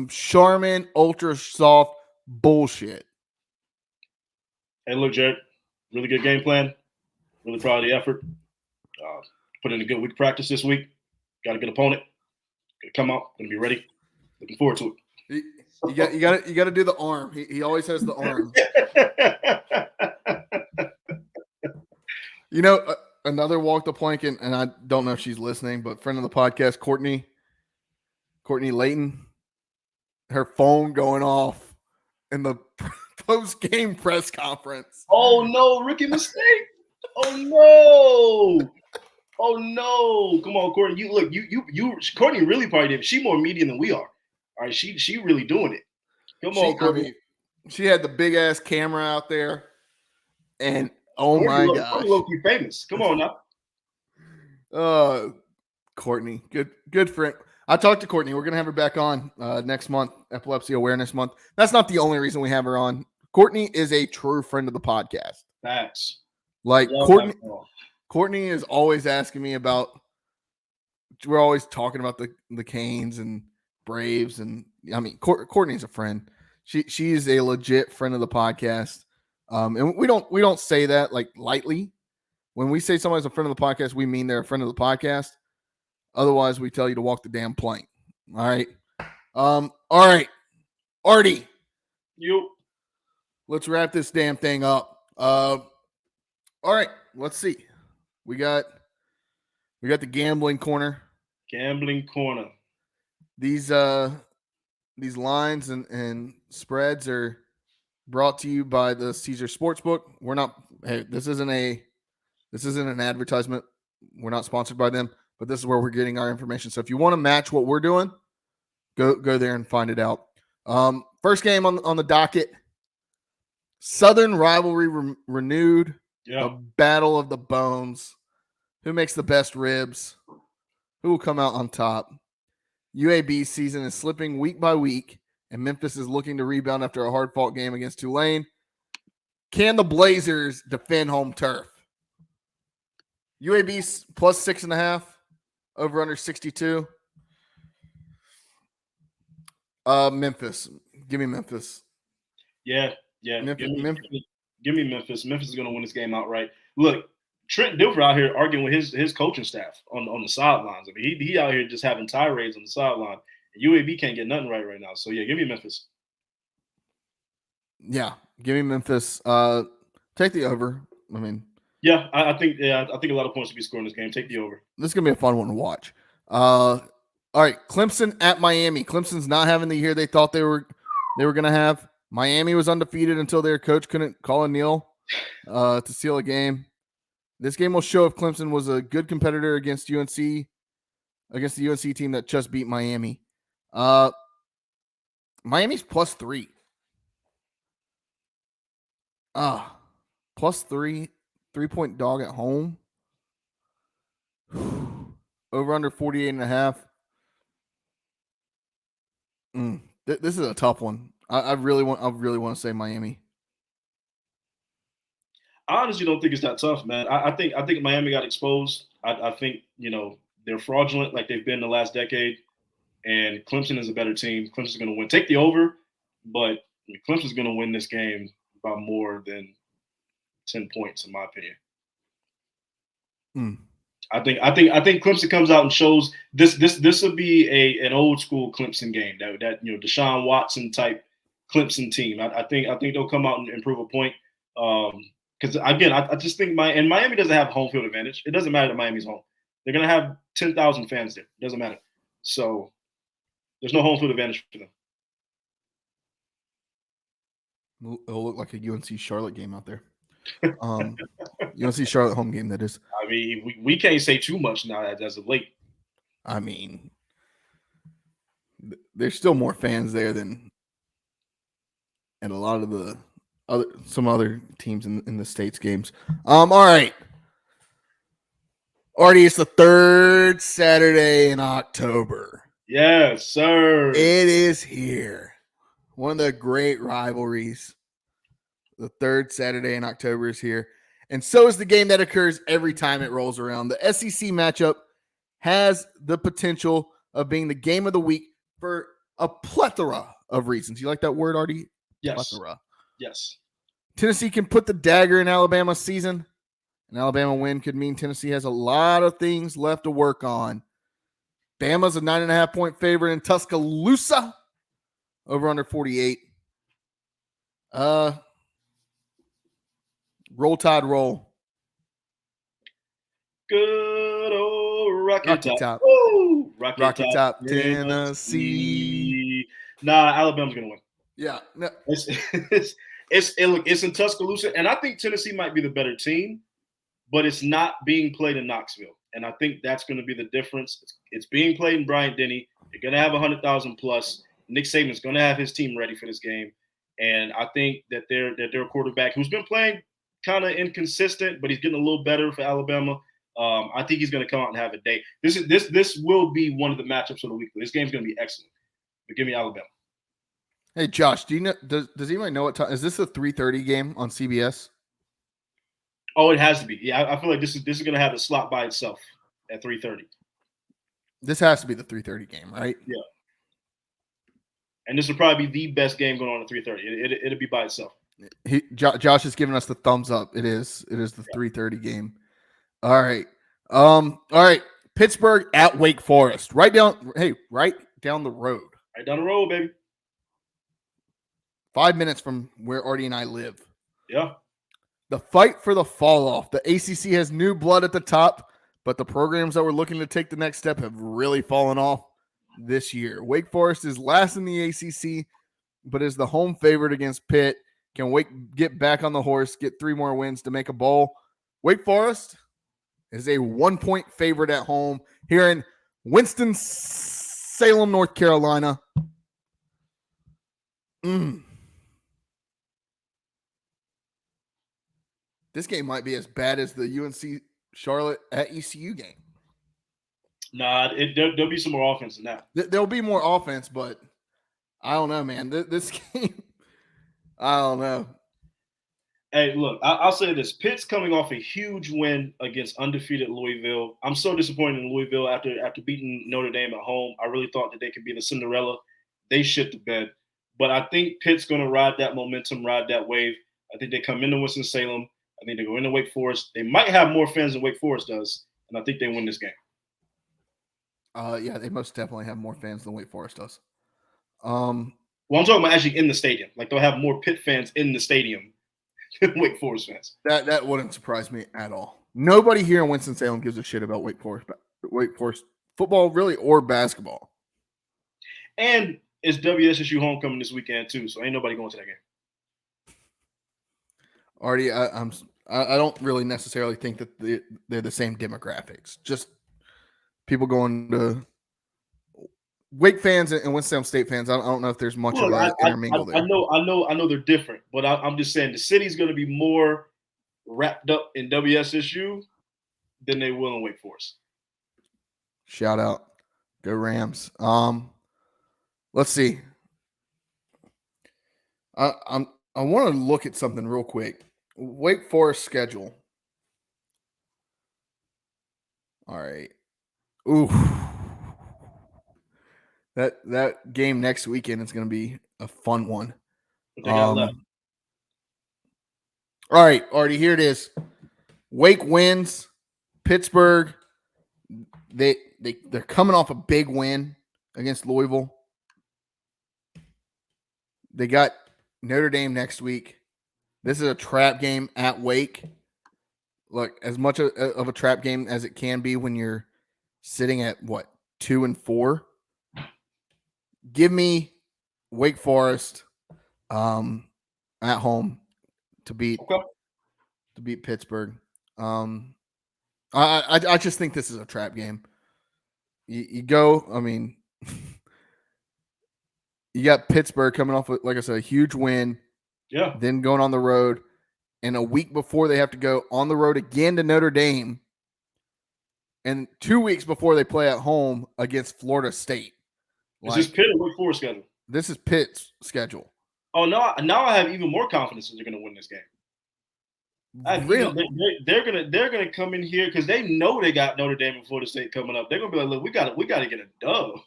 Charmin ultra soft bullshit. Hey, look, Jared, really good game plan. Really proud of the effort. Put in a good week of practice this week. Got a good opponent. Gonna come out. Gonna be ready. Looking forward to it. You got to do the arm. He always has the arm. You know, another walk the plank, and I don't know if she's listening, but friend of the podcast, Courtney Layton, her phone going off in the post-game press conference. Oh no, rookie mistake. Oh no. Come on, Courtney. You Courtney really probably did. She more media than we are. All right, she really doing it. Come on, Courtney. I mean, she had the big ass camera out there, and oh my gosh, low-key famous. Come on now. Courtney, good friend. I talked to Courtney. We're gonna have her back on next month, Epilepsy Awareness Month. That's not the only reason we have her on. Courtney is a true friend of the podcast. Facts. Like Courtney is always asking me about. We're always talking about the Canes and Braves, and I mean Courtney's a friend. She is a legit friend of the podcast, and we don't say that like lightly. When we say somebody's a friend of the podcast, we mean they're a friend of the podcast. Otherwise, we tell you to walk the damn plank. All right. All right. Artie. You. Let's wrap this damn thing up. All right. Let's see. We got the gambling corner. Gambling corner. These lines and spreads are brought to you by the Caesar Sportsbook. We're not. Hey, this isn't an advertisement. We're not sponsored by them. But this is where we're getting our information. So if you want to match what we're doing, go there and find it out. First game on the docket. Southern rivalry renewed. Yeah. The battle of the bones. Who makes the best ribs? Who will come out on top? UAB season is slipping week by week and Memphis is looking to rebound after a hard-fought game against Tulane. Can the Blazers defend home turf? UAB plus 6.5, over under 62. Memphis. Give me Memphis. Yeah. Memphis. Give me Memphis. Memphis is going to win this game outright. Look, Trent Dilfer out here arguing with his coaching staff on the sidelines. I mean, he out here just having tirades on the sideline. UAB can't get nothing right now. So, yeah, give me Memphis. Yeah, give me Memphis. Take the over. I mean, yeah, I think a lot of points will be scored in this game. Take the over. This is gonna be a fun one to watch. All right, Clemson at Miami. Clemson's not having the year they thought they were gonna have. Miami was undefeated until their coach couldn't call a kneel to seal a game. This game will show if Clemson was a good competitor against the UNC team that just beat Miami. Miami's plus 3. Plus 3, 3-point dog at home. Over under 48.5. This is a tough one. I really want to say Miami. I honestly don't think it's that tough, man. I think Miami got exposed. I think they're fraudulent like they've been the last decade, and Clemson is a better team. Clemson's going to win. Take the over, but Clemson's going to win this game by more than 10 points, in my opinion. I think Clemson comes out and shows this will be an old school Clemson game that Deshaun Watson type Clemson team. I think they'll come out and prove a point. Because again, I just think Miami doesn't have home field advantage. It doesn't matter that Miami's home. They're gonna have 10,000 fans there. It doesn't matter. So there's no home field advantage for them. It'll look like a UNC Charlotte game out there. UNC Charlotte home game, that is. I mean, we can't say too much now as of late. I mean, there's still more fans there than at a lot of some other teams in the States games. All right. Artie, it's the third Saturday in October. Yes, sir. It is here. One of the great rivalries. The third Saturday in October is here. And so is the game that occurs every time it rolls around. The SEC matchup has the potential of being the game of the week for a plethora of reasons. You like that word, Artie? Yes. Plethora. Yes. Tennessee can put the dagger in Alabama's season. An Alabama win could mean Tennessee has a lot of things left to work on. Bama's a 9.5-point favorite in Tuscaloosa. Over under 48. Roll Tide roll. Good old Rocky Top. Woo! Rocky Top, Tennessee. Nah, Alabama's gonna win. Yeah. No. It's in Tuscaloosa, and I think Tennessee might be the better team, but it's not being played in Knoxville, and I think that's going to be the difference. It's being played in Bryant-Denny. You're going to have 100,000 plus. Nick Saban's going to have his team ready for this game, and I think that their quarterback, who's been playing kind of inconsistent, but he's getting a little better for Alabama. I think he's going to come out and have a day. This will be one of the matchups of the week. This game's going to be excellent. But give me Alabama. Hey Josh, do you know? Does anybody know what time? Is this a 3:30 game on CBS? Oh, it has to be. Yeah, I feel like this is going to have a slot by itself at 3:30. This has to be the 3:30 game, right? Yeah. And this will probably be the best game going on at 3:30. It'll be by itself. Josh is giving us the thumbs up. It is the 3:30 game. All right. All right. Pittsburgh at Wake Forest. Right down the road. Right down the road, baby. 5 minutes from where Artie and I live. Yeah. The fight for the fall off. The ACC has new blood at the top, but the programs that were looking to take the next step have really fallen off this year. Wake Forest is last in the ACC, but is the home favorite against Pitt. Can Wake get back on the horse, get 3 more wins to make a bowl? Wake Forest is a 1-point favorite at home here in Winston-Salem, North Carolina. This game might be as bad as the UNC Charlotte at ECU game. Nah, there'll be some more offense than that. There'll be more offense, but I don't know, man. This game, I don't know. Hey, look, I'll say this. Pitt's coming off a huge win against undefeated Louisville. I'm so disappointed in Louisville after beating Notre Dame at home. I really thought that they could be the Cinderella. They shit the bed. But I think Pitt's going to ride that momentum, ride that wave. I think they come into Winston-Salem. I think they go into Wake Forest. They might have more fans than Wake Forest does, and I think they win this game. Yeah, they most definitely have more fans than Wake Forest does. Well, I'm talking about actually in the stadium. Like, they'll have more Pitt fans in the stadium than Wake Forest fans. That wouldn't surprise me at all. Nobody here in Winston-Salem gives a shit about Wake Forest football, really, or basketball. And it's WSSU homecoming this weekend too, so ain't nobody going to that game. Artie, I don't really necessarily think that they're the same demographics. Just people going to Wake fans and Winston-Salem State fans. I don't know if there's much of an intermingle there. I know they're different, but I'm just saying the city's going to be more wrapped up in WSSU than they will in Wake Forest. Shout out, go Rams. Let's see. I want to look at something real quick. Wake Forest schedule. All right. Ooh. That game next weekend is going to be a fun one. All right, Artie, here it is. Wake wins. Pittsburgh. They're coming off a big win against Louisville. They got Notre Dame next week. This is a trap game at Wake. Look, as much of a trap game as it can be when you're sitting at, 2-4? Give me Wake Forest at home to beat Pittsburgh. I just think this is a trap game. You go, I mean, you got Pittsburgh coming off, like I said, a huge win. Yeah. Then going on the road. And a week before they have to go on the road again to Notre Dame. And 2 weeks before they play at home against Florida State. Is this Pitt or Wake Forest schedule? This is Pitt's schedule. Oh, now I have even more confidence that they're going to win this game. Really? They're gonna come in here because they know they got Notre Dame and Florida State coming up. They're gonna be like, look, we got to get a dub.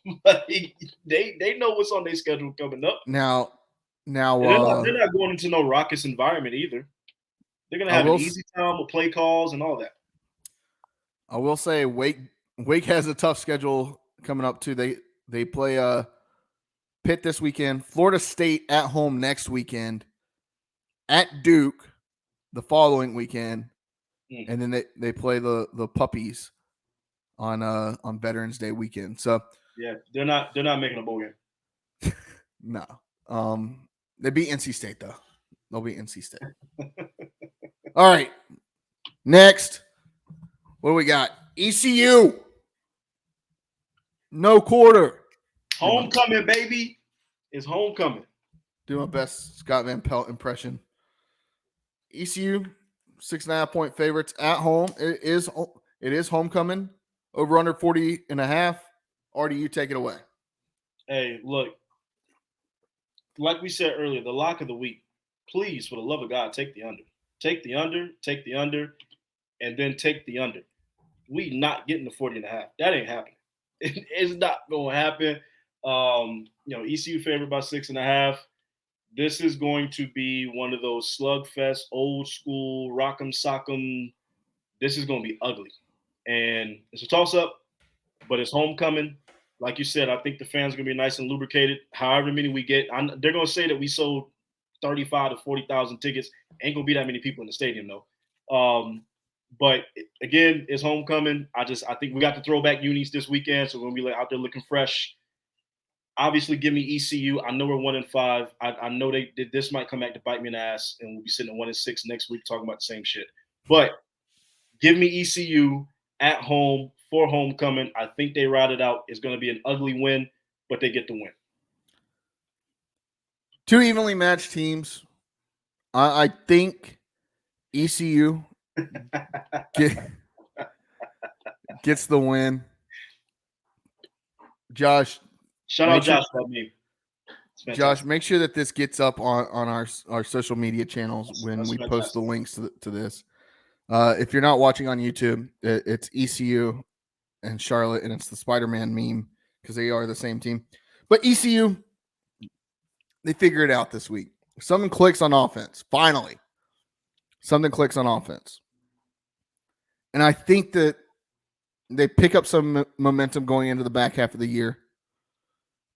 They know what's on their schedule coming up. Now they're not going into no raucous environment either. They're gonna have an easy time with play calls and all that. I will say Wake has a tough schedule coming up too. They play Pitt this weekend, Florida State at home next weekend, at Duke the following weekend, and then they play the Puppies on Veterans Day weekend. So yeah, they're not making a bowl game. No. They beat NC State though. They'll beat NC State. All right. Next. What do we got? ECU. No quarter. Homecoming, baby. It's homecoming. Do my best Scott Van Pelt impression. ECU, 6.5-point favorites at home. It is homecoming. Over under 40.5. Artie, you take it away. Hey, look. Like we said earlier, the lock of the week. Please, for the love of God, take the under. Take the under, and then take the under. We not getting the 40.5. That ain't happening. It's not going to happen. ECU favored by 6.5. This is going to be one of those slugfest, old school, rock'em sock'em. This is going to be ugly. And it's a toss-up, but it's homecoming. Like you said, I think the fans are going to be nice and lubricated. However many we get, they're going to say that we sold 35 to 40,000 tickets. Ain't going to be that many people in the stadium, though. But again, it's homecoming. I think we got the throwback unis this weekend, so we're going to be out there looking fresh. Obviously, give me ECU. I know we're 1-5. I know this might come back to bite me in the ass, and we'll be sitting at 1-6 next week talking about the same shit. But give me ECU at home for homecoming. I think they ride it out. It's going to be an ugly win, but they get the win. Two evenly matched teams. I think ECU gets the win. Josh. Shout out Josh about me. Josh, make sure that this gets up on our social media channels when we post the links to this. If you're not watching on YouTube, it's ECU and Charlotte, and it's the Spider-Man meme because they are the same team. But ECU, they figure it out this week. Something clicks on offense. Finally, something clicks on offense. And I think that they pick up some momentum going into the back half of the year.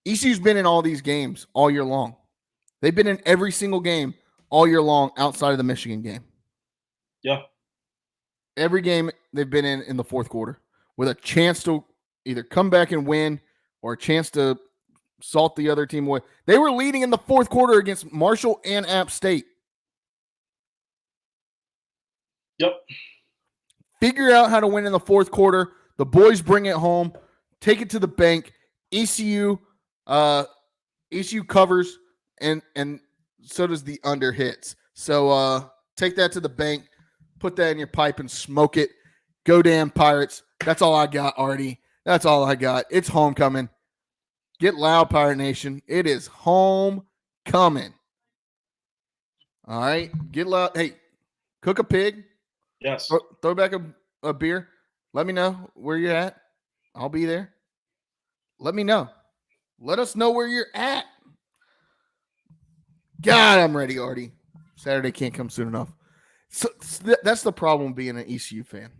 ECU's been in all these games all year long. They've been in every single game all year long outside of the Michigan game. Yeah. Every game they've been in the fourth quarter with a chance to either come back and win or a chance to salt the other team away. They were leading in the fourth quarter against Marshall and App State. Yep. Figure out how to win in the fourth quarter. The boys bring it home, take it to the bank. ECU covers, and so does the under hits. So take that to the bank, put that in your pipe and smoke it. Go damn Pirates. That's all I got, Artie. That's all I got. It's homecoming. Get loud, Pirate Nation. It is homecoming. All right. Get loud. Hey, cook a pig. Yes. Throw back a beer. Let me know where you're at. I'll be there. Let me know. Let us know where you're at. God, I'm ready, Artie. Saturday can't come soon enough. So that's the problem being an ECU fan.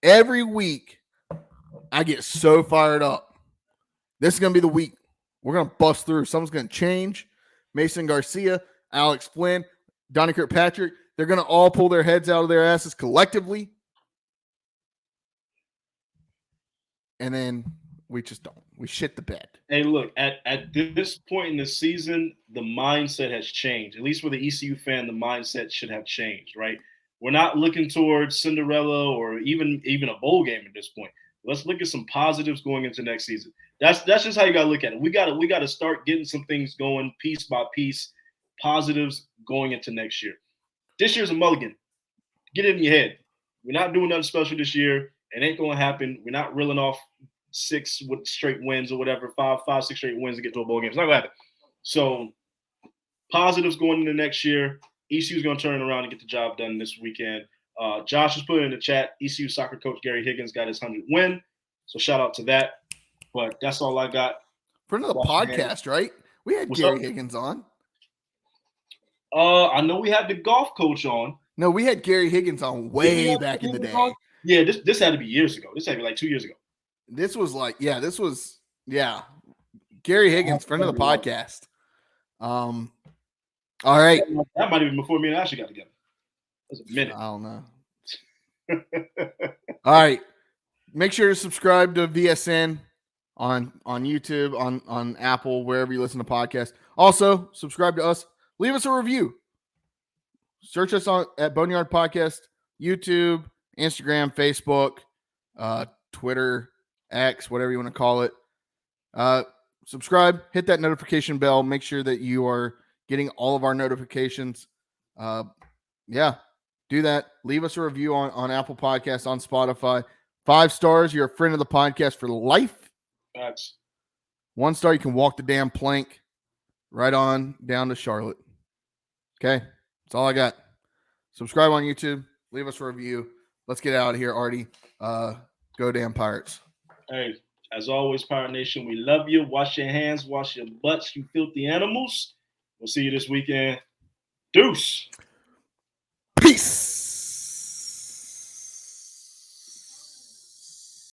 Every week, I get so fired up. This is going to be the week. We're going to bust through. Something's going to change. Mason Garcia, Alex Flynn, Donnie Kirkpatrick, they're going to all pull their heads out of their asses collectively. And then we just don't. We shit the bed. Hey, look, at this point in the season, the mindset has changed. At least for the ECU fan, the mindset should have changed, right? We're not looking towards Cinderella or even a bowl game at this point. Let's look at some positives going into next season. That's just how you got to look at it. We got to start getting some things going piece by piece, positives going into next year. This year's a mulligan. Get it in your head. We're not doing nothing special this year. It ain't going to happen. We're not reeling off 6 straight wins or whatever, 5, 6 straight wins to get to a bowl game. It's not going to happen. So positives going into next year. ECU's going to turn around and get the job done this weekend. Josh has put it in the chat. ECU soccer coach Gary Higgins got his 100th win. So shout out to that. But that's all I got. For another podcast, right? We had Gary Higgins on. I know we had the golf coach on. No, we had Gary Higgins on way back in the day. Yeah, this had to be years ago. This had to be like 2 years ago. This was Gary Higgins, friend of the podcast. All right. That might have been before me and Ashley got together. That was a minute. I don't know. All right. Make sure to subscribe to VSN on YouTube, on Apple, wherever you listen to podcasts. Also, subscribe to us. Leave us a review. Search us at Boneyard Podcast, YouTube, Instagram, Facebook, Twitter, X, whatever you want to call it. Subscribe, hit that notification bell. Make sure that you are getting all of our notifications. Do that. Leave us a review on Apple Podcasts, on Spotify. 5 stars, you're a friend of the podcast for life. Facts. 1 star, you can walk the damn plank right on down to Charlotte. Okay, that's all I got. Subscribe on YouTube. Leave us a review. Let's get out of here, Artie. Go damn Pirates. Hey, as always, Pirate Nation, we love you. Wash your hands, wash your butts, you filthy animals. We'll see you this weekend. Deuce. Peace.